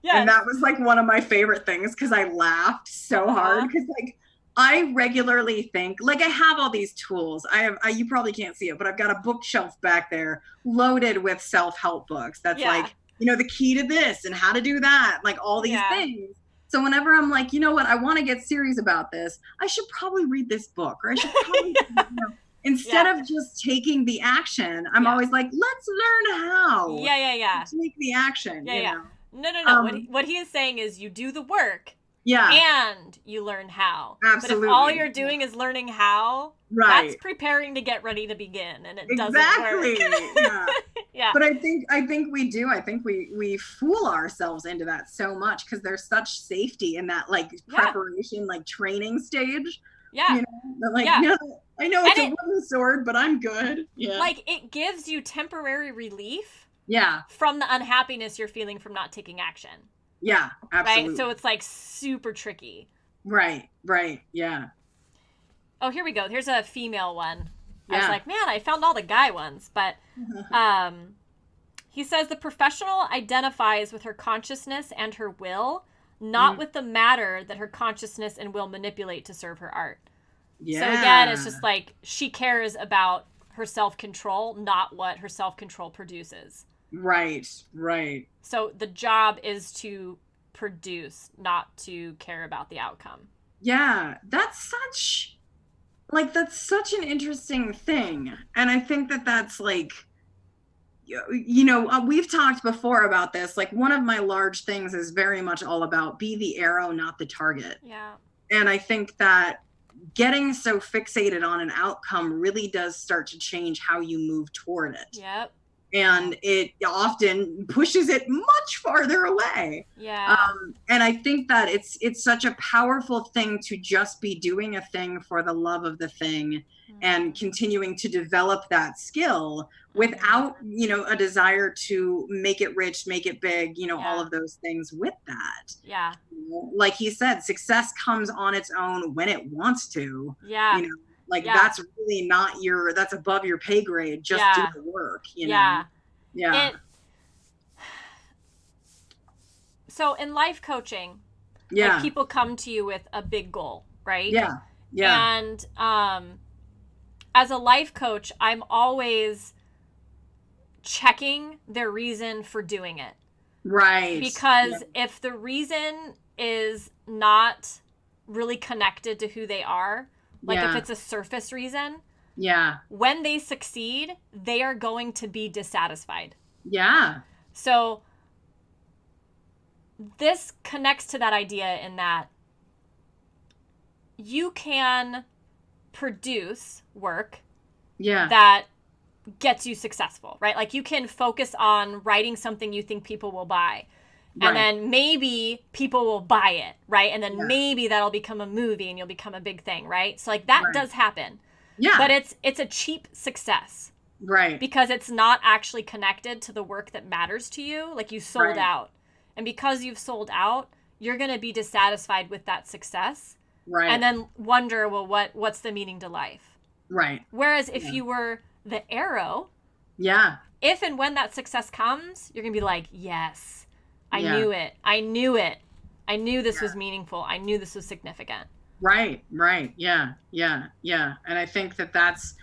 And that was like one of my favorite things because I laughed so hard because like I regularly think, like, I have all these tools. You probably can't see it, but I've got a bookshelf back there loaded with self-help books. That's like, you know, the key to this and how to do that, like all these things. So whenever I'm like, you know what, I want to get serious about this, I should probably read this book, or I should probably, you know, instead of just taking the action, I'm always like, let's learn how. Yeah. Let's make the action. Yeah. No. What he is saying is you do the work. Yeah. And you learn how. Absolutely. But if all you're doing is learning how, that's preparing to get ready to begin, and it doesn't work. Yeah. But I think we do. I think we fool ourselves into that so much because there's such safety in that like preparation, like training stage. Yeah. You know, like, no, I know it's a wooden sword, but I'm good. Yeah. Like it gives you temporary relief. Yeah. From the unhappiness you're feeling from not taking action. Yeah, absolutely. Right? So it's like super tricky. Right. Yeah. Oh, here we go. Here's a female one. I was like, man, I found all the guy ones. But he says the professional identifies with her consciousness and her will, not with the matter that her consciousness and will manipulate to serve her art. Yeah. So again, it's just like she cares about her self-control, not what her self-control produces. Right. So the job is to produce, not to care about the outcome. Yeah, that's such an interesting thing. And I think that's like, you know, we've talked before about this. Like one of my large things is very much all about be the arrow, not the target. Yeah. And I think that getting so fixated on an outcome really does start to change how you move toward it. Yep. And it often pushes it much farther away. Yeah. And I think that it's such a powerful thing to just be doing a thing for the love of the thing and continuing to develop that skill without, you know, a desire to make it rich, make it big, you know, all of those things with that. Yeah. Like he said, success comes on its own when it wants to. Yeah. You know, like that's really not that's above your pay grade. Just do the work, you know? Yeah. So in life coaching, like people come to you with a big goal, right? Yeah. And as a life coach, I'm always checking their reason for doing it. Right. Because if the reason is not really connected to who they are, like if it's a surface reason, when they succeed, they are going to be dissatisfied. Yeah. So this connects to that idea in that you can produce work that gets you successful, right? Like you can focus on writing something you think people will buy. And then maybe people will buy it, right? And then maybe that'll become a movie and you'll become a big thing, right? So like that does happen. Yeah. But it's a cheap success. Right. Because it's not actually connected to the work that matters to you. Like you sold out. And because you've sold out, you're going to be dissatisfied with that success. Right. And then wonder, well, what's the meaning to life? Right. Whereas if you were the arrow, if and when that success comes, you're going to be like, yes. I knew it. I knew this was meaningful. I knew this was significant. Right. Yeah. And I think that's,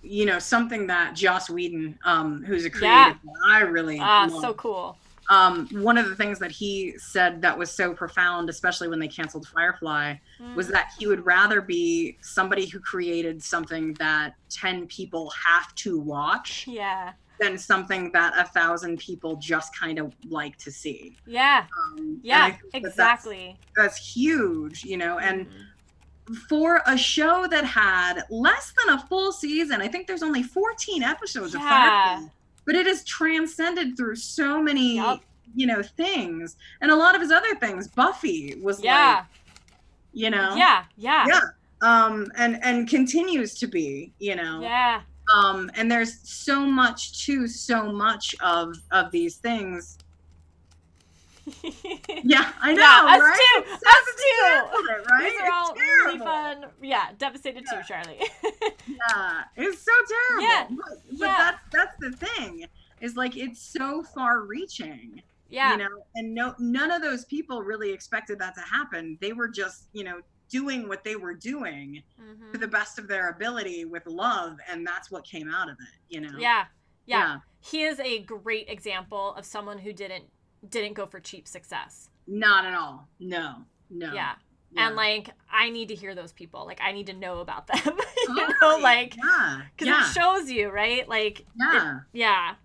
you know, something that Joss Whedon, who's a creative, I really love. So cool. One of the things that he said that was so profound, especially when they canceled Firefly, was that he would rather be somebody who created something that 10 people have to watch. Yeah. Than something that 1,000 people just kind of like to see. Yeah. Exactly. That's huge, you know, and for a show that had less than a full season, I think there's only 14 episodes of Firefly, but it is transcended through so many, Yep. you know, things. And a lot of his other things, Buffy was Yeah. like, you know, Yeah. Yeah. yeah, and continues to be, you know, Yeah. and there's so much to so much of these things. Yeah, I know, Yeah, us right? too. It's Us so too. devastating, right? These are It's all really terrible. fun. Yeah, devastated Yeah. too, Charlie. Yeah, it's so terrible. Yeah, But yeah. that's the thing. Is like it's so far reaching. Yeah. You know, and none of those people really expected that to happen. They were just, you know, doing what they were doing Mm-hmm. to the best of their ability with love, and that's what came out of it, you know. Yeah. Yeah. Yeah. He is a great example of someone who didn't go for cheap success. Not at all. No. Yeah. Yeah. And like I need to hear those people. Like I need to know about them. You know, Totally. like Yeah. because Yeah. it shows you, right? Like Yeah. yeah.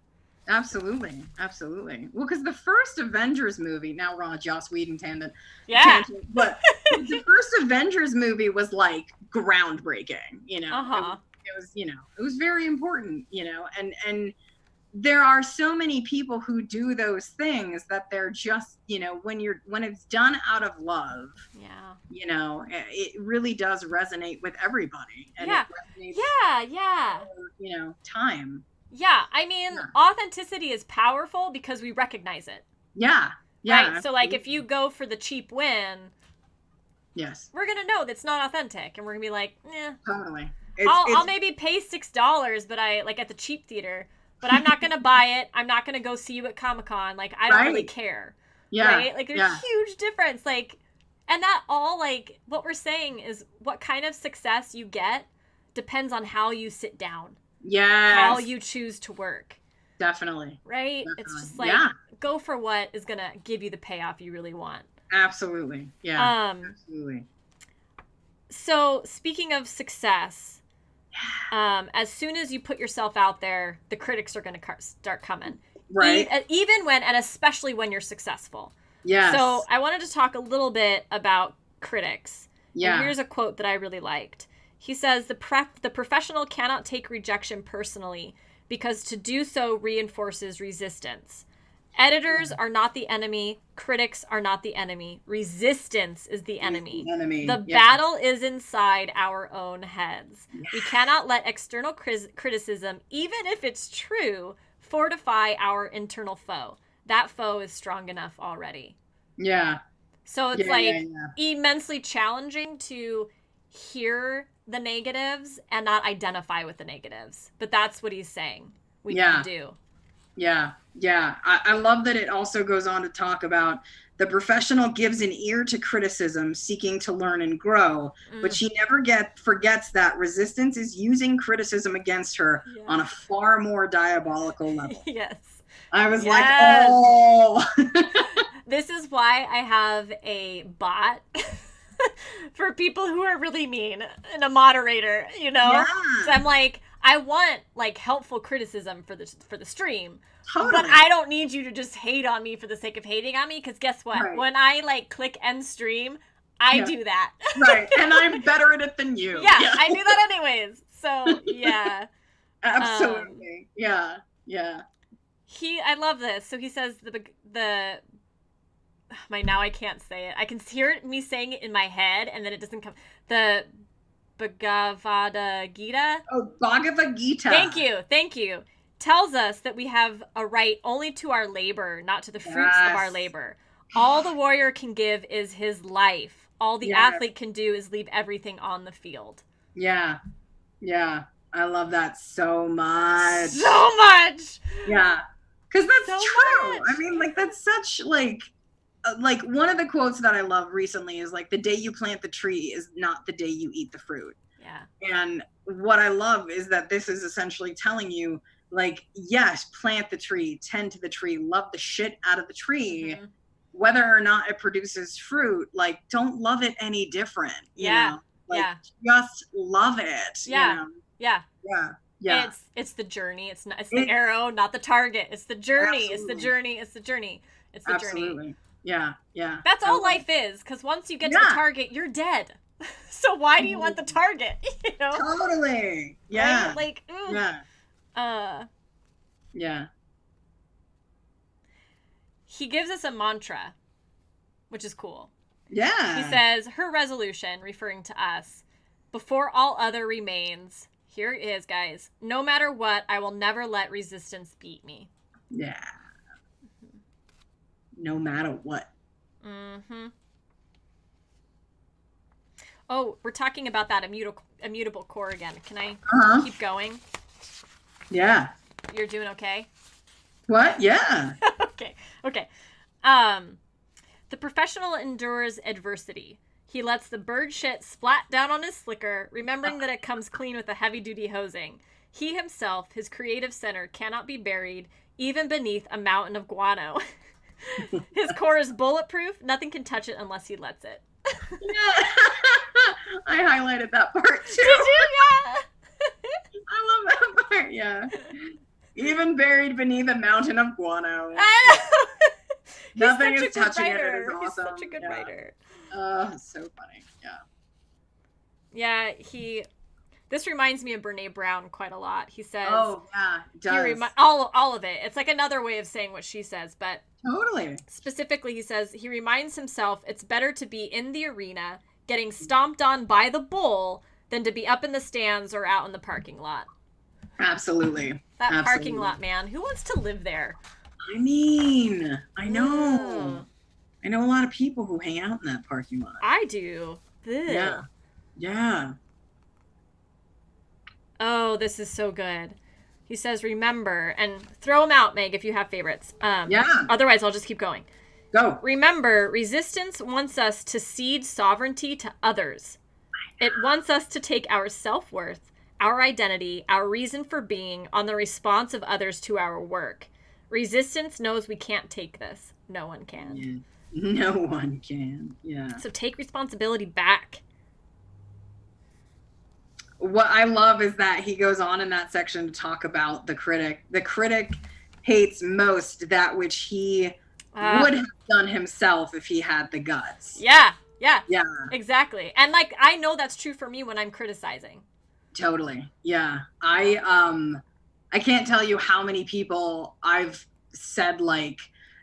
Absolutely. Absolutely. Well, because the first Avengers movie, now we're on a Joss Whedon tangent, Yeah. but the first Avengers movie was like groundbreaking, you know. Uh-huh. It was, you know, it was very important, you know, and there are so many people who do those things that they're just, you know, when it's done out of love, Yeah. you know, it really does resonate with everybody. And Yeah. it resonates Yeah, yeah. for, you know, time. Yeah, I mean, Yeah. authenticity is powerful because we recognize it. Yeah. Yeah. Right? So, like, if you go for the cheap win, yes, we're going to know that's not authentic. And we're going to be like, totally. I'll maybe pay $6, but at the cheap theater, but I'm not going to buy it. I'm not going to go see you at Comic-Con. Like, I don't really care. Yeah. Right? Like, there's a huge difference. Like, and that all, like, what we're saying is what kind of success you get depends on how you sit down. Yes. How you choose to work. Definitely. Right? Definitely. It's just like, go for what is going to give you the payoff you really want. Absolutely. Yeah. Absolutely. So, speaking of success, as soon as you put yourself out there, the critics are going to start coming. Right. Even when, and especially when you're successful. Yes. So, I wanted to talk a little bit about critics. Yeah. And here's a quote that I really liked. He says, the professional cannot take rejection personally because to do so reinforces resistance. Editors are not the enemy. Critics are not the enemy. Resistance is the enemy. The battle is inside our own heads. Yes. We cannot let external criticism, even if it's true, fortify our internal foe. That foe is strong enough already. Yeah. So it's immensely challenging to hear the negatives and not identify with the negatives. But that's what he's saying we can do. Yeah. Yeah. I love that it also goes on to talk about the professional gives an ear to criticism, seeking to learn and grow, but she never forgets that resistance is using criticism against her on a far more diabolical level. Yes. I was like, oh. This is why I have a bot for people who are really mean and a moderator, you know? Yeah. So I'm like, I want like helpful criticism for the stream. Totally. But I don't need you to just hate on me for the sake of hating on me, because guess what? Right. When I like click end stream, I do that. Right. And I'm better at it than you. Yeah, I do that anyways. So yeah. Absolutely. Yeah. I love this. So he says now I can't say it. I can hear me saying it in my head and then it doesn't come. The Bhagavad Gita. Oh, Bhagavad Gita. Thank you. Tells us that we have a right only to our labor, not to the fruits of our labor. All the warrior can give is his life. All the athlete can do is leave everything on the field. Yeah. I love that so much. So much. Yeah. Because that's so true. Much. I mean, like, that's such, like one of the quotes that I love recently is, like, the day you plant the tree is not the day you eat the fruit. Yeah. And what I love is that this is essentially telling you, like, yes, plant the tree, tend to the tree, love the shit out of the tree. Mm-hmm. Whether or not it produces fruit, like, don't love it any different. You know? Like, just love it. Yeah. You know? Yeah. It's the journey. It's the arrow, not the target. It's the journey. Absolutely. It's the journey. It's the journey. It's the Absolutely. journey. Yeah. That's all life is. Because once you get to the target, you're dead. So why do you want the target? You know? Totally. Yeah. Right? Like. Yeah. He gives us a mantra, which is cool. Yeah. He says, her resolution, referring to us, before all other remains, here it is, guys. No matter what, I will never let resistance beat me. Yeah. No matter what. Mm-hmm. Oh, we're talking about that immutable core again. Can I keep going? Yeah. You're doing okay? What? Yeah. Okay. The professional endures adversity. He lets the bird shit splat down on his slicker, remembering that it comes clean with a heavy-duty hosing. He himself, his creative center, cannot be buried, even beneath a mountain of guano. His core is bulletproof. Nothing can touch it unless he lets it. Yeah. I highlighted that part too. Did you? Yeah. I love that part. Yeah. Even buried beneath a mountain of guano. I know. Nothing is touching it. It is awesome. He's such a good writer. So funny. Yeah. Yeah, this reminds me of Brene Brown quite a lot. He says, "Oh yeah, it does." All of it. It's like another way of saying what she says, but totally. Specifically, he says he reminds himself it's better to be in the arena, getting stomped on by the bull, than to be up in the stands or out in the parking lot. Absolutely. That parking lot, man. Who wants to live there? I mean, I know. Ugh. I know a lot of people who hang out in that parking lot. I do. Ugh. Yeah. Yeah. Oh, this is so good. He says, remember, and throw them out, Meg, if you have favorites. Yeah. Otherwise, I'll just keep going. Go. Remember, resistance wants us to cede sovereignty to others. It wants us to take our self-worth, our identity, our reason for being on the response of others to our work. Resistance knows we can't take this. No one can. Yeah. No one can. Yeah. So take responsibility back. What I love is that he goes on in that section to talk about the critic. The critic hates most that which he would have done himself if he had the guts. Yeah. Exactly. And like, I know that's true for me when I'm criticizing. Totally. Yeah. I can't tell you how many people I've said like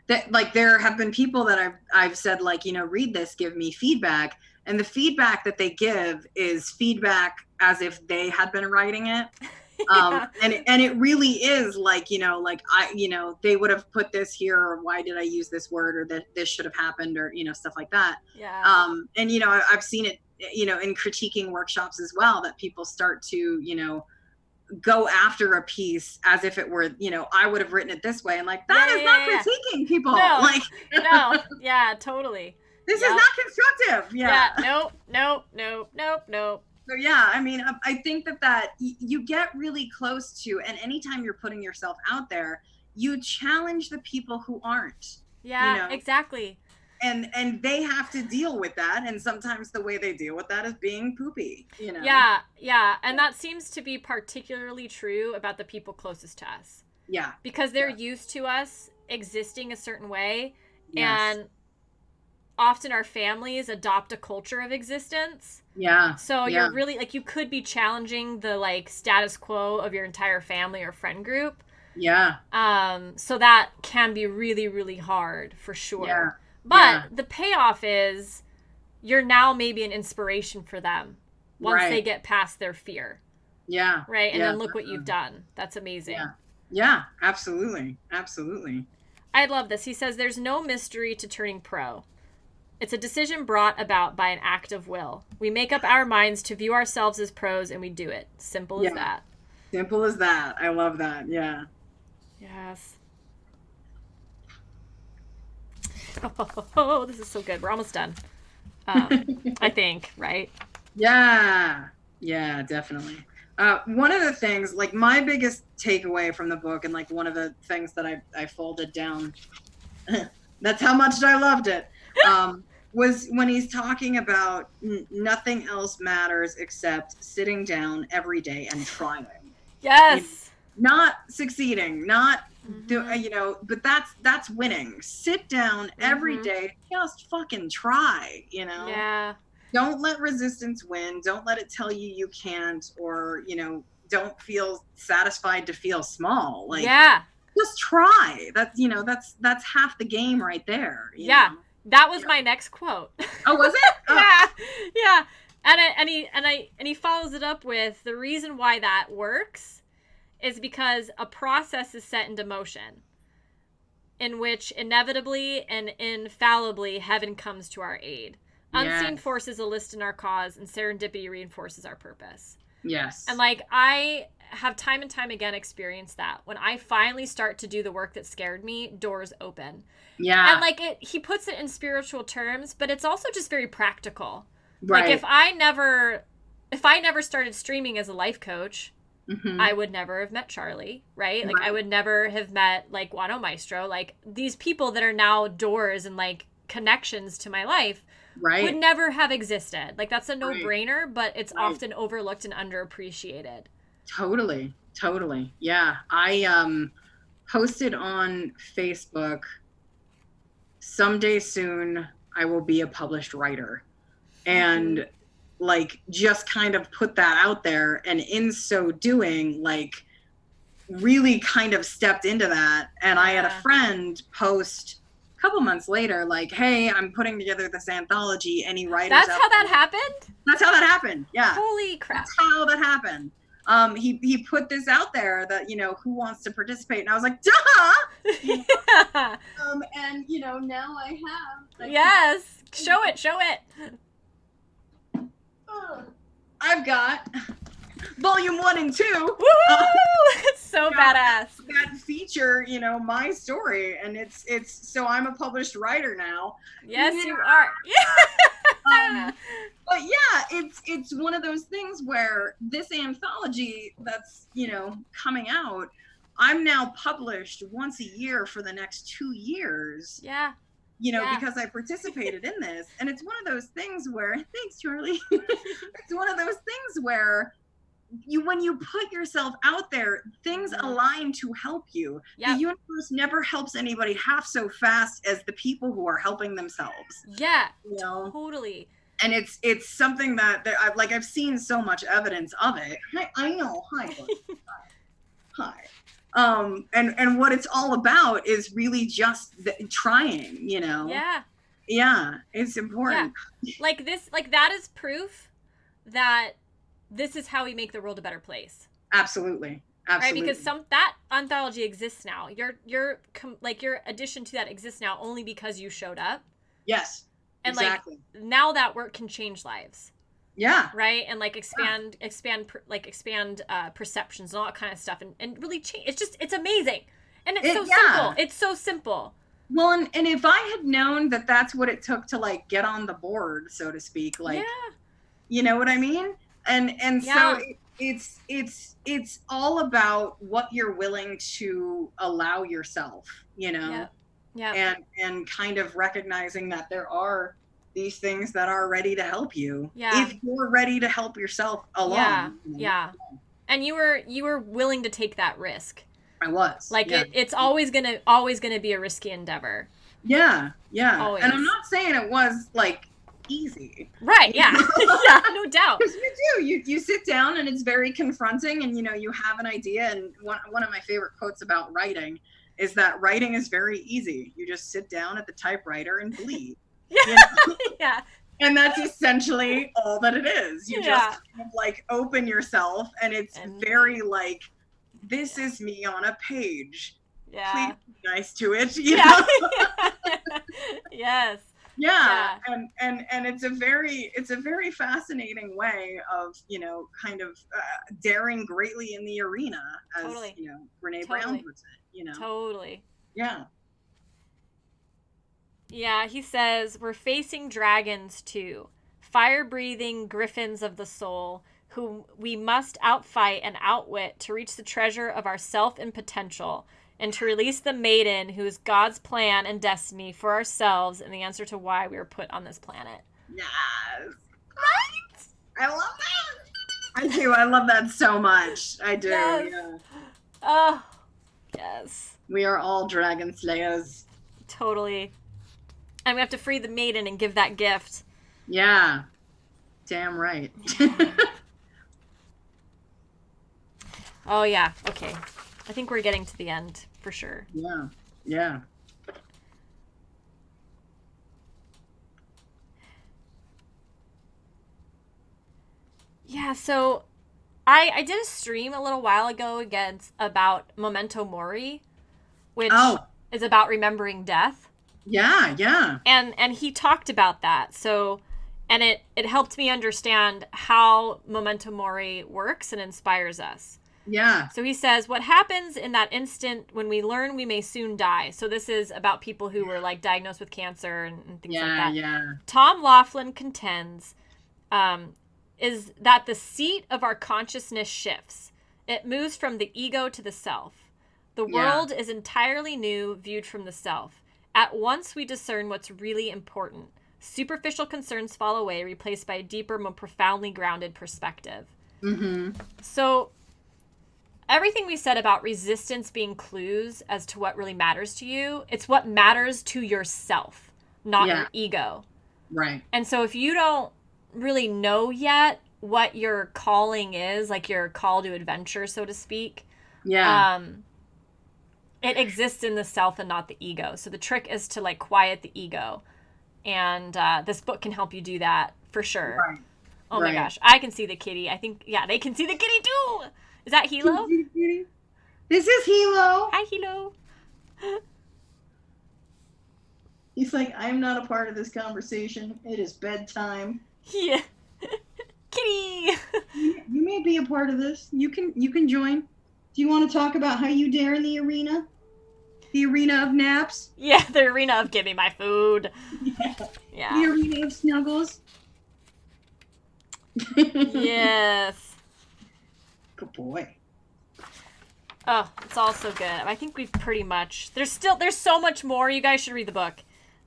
that. Like there have been people that I've said like, read this, give me feedback. And the feedback that they give is feedback as if they had been writing it. Yeah. And it really is like, they would have put this here, or why did I use this word, or that this should have happened, or, stuff like that. Yeah. And, I've seen it, in critiquing workshops as well, that people start to, go after a piece as if it were, I would have written it this way. And like, that is not critiquing people. No, like, no. Yeah, totally. This is not constructive. Yeah. Nope. So yeah, I mean, I think that you get really close to, and anytime you're putting yourself out there, you challenge the people who aren't. Yeah, exactly. And they have to deal with that, and sometimes the way they deal with that is being poopy. Yeah, and that seems to be particularly true about the people closest to us. Yeah. Because they're used to us existing a certain way, yes. And often our families adopt a culture of existence. Yeah. So you're really like, you could be challenging the like status quo of your entire family or friend group. Yeah. So that can be really, really hard for sure. Yeah. But the payoff is you're now maybe an inspiration for them once they get past their fear. Yeah. Right. And then look what you've done. That's amazing. Yeah, absolutely. Absolutely. I love this. He says there's no mystery to turning pro. It's a decision brought about by an act of will. We make up our minds to view ourselves as pros, and we do it. Simple as that. Simple as that. I love that. Yeah. Yes. Oh, this is so good. We're almost done. I think, right? Yeah. Yeah, definitely. One of the things, like my biggest takeaway from the book, and like one of the things that I folded down, that's how much I loved it. Was when he's talking about nothing else matters except sitting down every day and trying. Yes. Not succeeding, not but that's winning. Sit down every day, just fucking try, Yeah. Don't let resistance win. Don't let it tell you can't, or, don't feel satisfied to feel small. Like, just try. That's, that's half the game right there. Yeah. Know? That was my next quote. Oh, was it? Oh. Yeah. Yeah. And he follows it up with, the reason why that works is because a process is set into motion in which inevitably and infallibly heaven comes to our aid. Unseen forces enlist in our cause, and serendipity reinforces our purpose. Yes. And like, I have time and time again experienced that. When I finally start to do the work that scared me, doors open. Yeah. And like, he puts it in spiritual terms, but it's also just very practical. Right. Like, if I never started streaming as a life coach, I would never have met Charlie, right? Like, I would never have met like Guano Maestro. Like, these people that are now doors and like connections to my life would never have existed. Like, that's a no-brainer, but it's often overlooked and underappreciated. Totally. Yeah. I posted on Facebook, someday soon I will be a published writer. And like, just kind of put that out there, and in so doing, like, really kind of stepped into that. And I had a friend post a couple months later, like, hey, I'm putting together this anthology. Any writers? That's how that happened? That's how that happened. Yeah. Holy crap. That's how that happened. He put this out there that, who wants to participate? And I was like, duh! Yeah. And, now I have. Like, yes. Show it. I've got volume 1 and 2. Woohoo! It's so badass. That feature, my story, and it's so I'm a published writer now. Yes, you are. Yeah. But yeah, it's one of those things where this anthology that's, coming out, I'm now published once a year for the next 2 years. Yeah. Because I participated in this. And it's one of those things where, thanks, Charlie. It's one of those things where when you put yourself out there, things align to help you. Yep. The universe never helps anybody half so fast as the people who are helping themselves. Yeah, totally. And it's something that I've seen so much evidence of it. I know. Hi. Hi. And what it's all about is really just trying, Yeah, it's important. Yeah. Like that is proof that this is how we make the world a better place. Absolutely. Right, because that anthology exists now. Your addition to that exists now only because you showed up. Yes. And exactly. Like, now that work can change lives. Yeah. Right. And like expand perceptions and all that kind of stuff, and really change. It's amazing, and it's so simple. It's so simple. Well, and if I had known that that's what it took to like get on the board, so to speak, like, you know what I mean? And so it's all about what you're willing to allow yourself, Yeah. And kind of recognizing that there are these things that are ready to help you. Yeah. If you're ready to help yourself along. Yeah. And you were willing to take that risk. I was. Like it's always gonna be a risky endeavor. Yeah. Always. And I'm not saying it was like easy. Right, yeah. Yeah, no doubt. Because you sit down and it's very confronting, and you have an idea. And one of my favorite quotes about writing is that writing is very easy. You just sit down at the typewriter and bleed. Yeah. Yeah. And that's essentially all that it is. You just kind of like open yourself, and it's very like, this is me on a page. Yeah. Please be nice to it. Yes. Yeah. And it's a very fascinating way of, kind of daring greatly in the arena, as Brene Brown puts it, Totally. Yeah. Yeah, he says, we're facing dragons too, fire-breathing griffins of the soul, whom we must outfight and outwit to reach the treasure of our self and potential, and to release the maiden who is God's plan and destiny for ourselves and the answer to why we were put on this planet. Yes. Right? I love that. I do. I love that so much. I do. Yes. Yeah. Oh, yes. We are all dragon slayers. Totally. And we have to free the maiden and give that gift. Yeah. Damn right. Oh, yeah. Okay. I think we're getting to the end for sure. Yeah. Yeah. Yeah, so I did a stream a little while ago against about Memento Mori, which Oh, is about remembering death. yeah. Yeah. And he talked about that. So and it helped me understand how Memento Mori works and inspires us. Yeah. So he says, what happens in that instant when we learn we may soon die? So this is about people who were like diagnosed with cancer and things like Yeah. that. Yeah. Tom Laughlin contends is that the seat of our consciousness shifts. It moves from the ego to the self. The Yeah. world is entirely new, viewed from the self. At once we discern what's really important. Superficial concerns fall away, replaced by a deeper, more profoundly grounded perspective. Mm-hmm. So everything we said about resistance being clues as to what really matters to you, it's what matters to yourself, not Yeah. your ego. Right. And so if you don't really know yet what your calling is, like your call to adventure, so to speak, Yeah. it exists in the self and not the ego. So the trick is to like quiet the ego. And this book can help you do that for sure. Right. Oh Right. my gosh. I can see the kitty. I think, yeah, they can see the kitty too. Is that Hilo? This is Hilo. Hi, Hilo. He's like, I'm not a part of this conversation. It is bedtime. Yeah. Kitty. You may be a part of this. You can join. Do you want to talk about how you dare in the arena? The arena of naps? Yeah, the arena of give me my food. Yeah. Yeah. The arena of snuggles? Yes. Good boy. Oh, it's all so good. I think we've pretty much. There's so much more. You guys should read the book.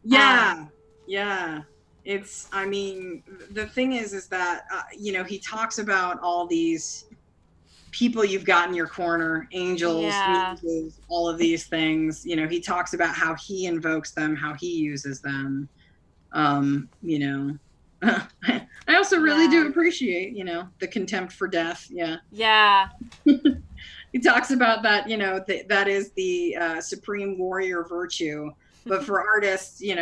Yeah. Yeah. It's, I mean, the thing is that, he talks about all these people you've got in your corner, angels, Yeah. muses, all of these things. He talks about how he invokes them, how he uses them. I also really do appreciate, the contempt for death. Yeah. Yeah. He talks about that, that is the supreme warrior virtue. But for artists, in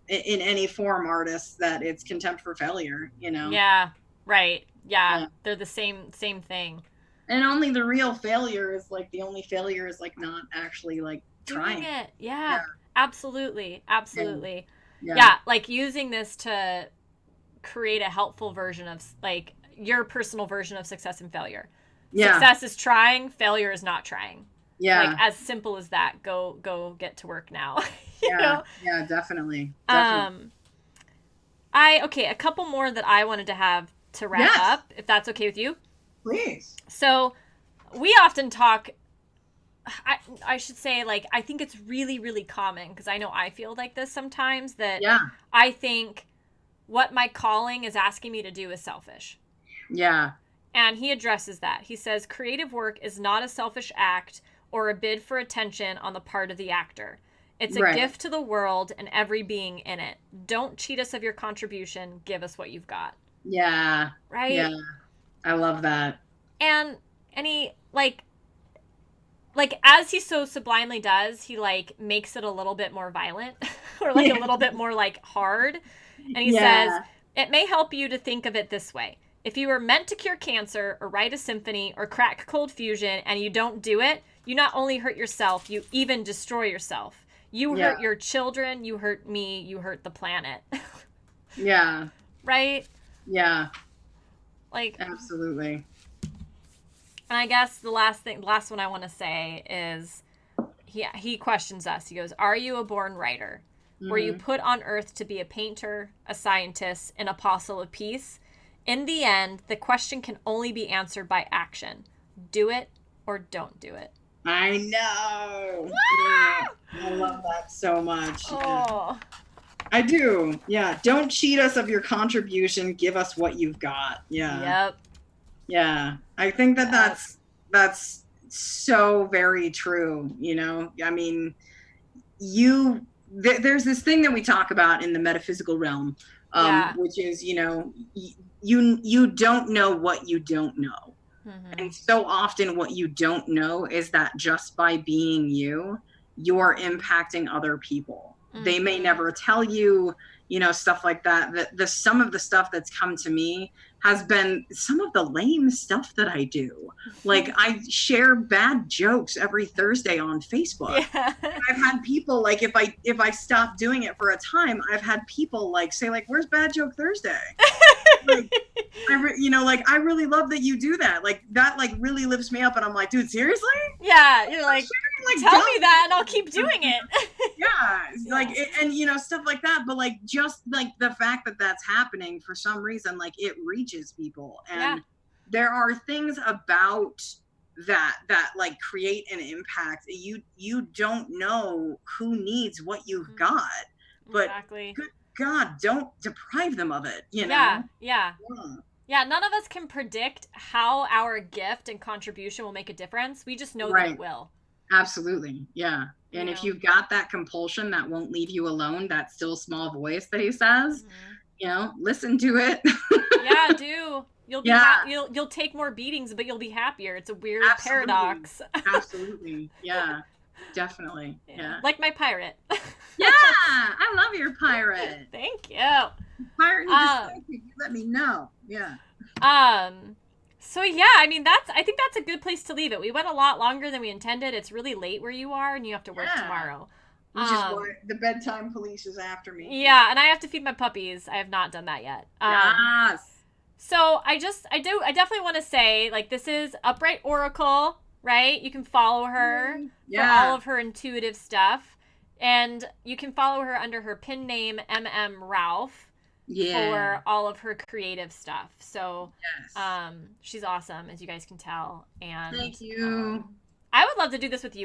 any form, artists, that it's contempt for failure, Yeah. Right. Yeah. Yeah. They're the same thing. And only the real failure is like, the only failure is like not actually like trying. Doing it. Yeah. Yeah. Absolutely. Absolutely. Yeah. Yeah. Like using this to create a helpful version of like your personal version of success and failure. Yeah. Success is trying, failure is not trying. Yeah. Like as simple as that. Go get to work now. Yeah. know? Yeah, definitely. Okay, a couple more that I wanted to have to wrap Yes. up, if that's okay with you. Please. So we often talk, I should say, like, I think it's really, really common, because I know I feel like this sometimes, that Yeah. I think what my calling is asking me to do is selfish. Yeah. And he addresses that. He says, creative work is not a selfish act or a bid for attention on the part of the actor. It's a Right. gift to the world and every being in it. Don't cheat us of your contribution. Give us what you've got. Yeah. Right? Yeah. I love that. And he, like as he so sublimely does, he, like, makes it a little bit more violent or, like, Yeah. a little bit more, like, hard. And he Yeah. says, it may help you to think of it this way. If you were meant to cure cancer or write a symphony or crack cold fusion and you don't do it, you not only hurt yourself, you even destroy yourself. You Yeah. hurt your children, you hurt me, you hurt the planet. Yeah. Right? Yeah. Like, Absolutely. and I guess the last one I want to say is he questions us. He goes, are you a born writer? Were you put on earth to be a painter, a scientist, an apostle of peace? In the end, the question can only be answered by action. Do it or don't do it. I know. Yeah. I love that so much. Yeah. Oh, I do. Yeah. Don't cheat us of your contribution. Give us what you've got. Yeah. yep. Yeah. I think that that's so very true. I mean, there's this thing that we talk about in the metaphysical realm, Yeah. which is, you don't know what you don't know. Mm-hmm. And so often what you don't know is that just by being you, you're impacting other people. They may Mm-hmm. never tell you, stuff like that. The some of the stuff that's come to me has been some of the lame stuff that I do. Like I share bad jokes every Thursday on Facebook. Yeah. I've had people like if I stop doing it for a time, I've had people like say like, "Where's Bad Joke Thursday?" Like like I really love that you do that. Like that like really lifts me up, and I'm like, dude, seriously? Yeah, you're I'm like, sharing like tell dumb me that and I'll keep doing it. yeah, like Yeah. and stuff like that. But like just like the fact that that's happening for some reason, like it reaches people, Yeah. and there are things about that like create an impact. You don't know who needs what you've got, but Exactly. good God, don't deprive them of it. Yeah, yeah. Yeah. Yeah, none of us can predict how our gift and contribution will make a difference. We just know that it Right. will. Absolutely. Yeah. You And if know. you've got that compulsion that won't leave you alone, that still small voice that he says, Mhm. listen to it. Yeah, do. You'll be Yeah, you'll take more beatings, but you'll be happier. It's a weird absolutely. paradox. Absolutely. Yeah. Definitely. Yeah. Yeah. Like my pirate. Yeah. I love your pirate. Thank you. Pirate you just Um like you let me know. Yeah. um so yeah, I mean I think that's a good place to leave it. We went a lot longer than we intended. It's really late where you are and you have to work Yeah. tomorrow. Which is why the bedtime police is after me. Yeah, and I have to feed my puppies. I have not done that yet. Yes. So I definitely want to say, like, this is Upright Oracle, right? You can follow her for all of her intuitive stuff. And you can follow her under her pin name, Ralph, for all of her creative stuff. So Yes. she's awesome, as you guys can tell. And Thank you. I would love to do this with you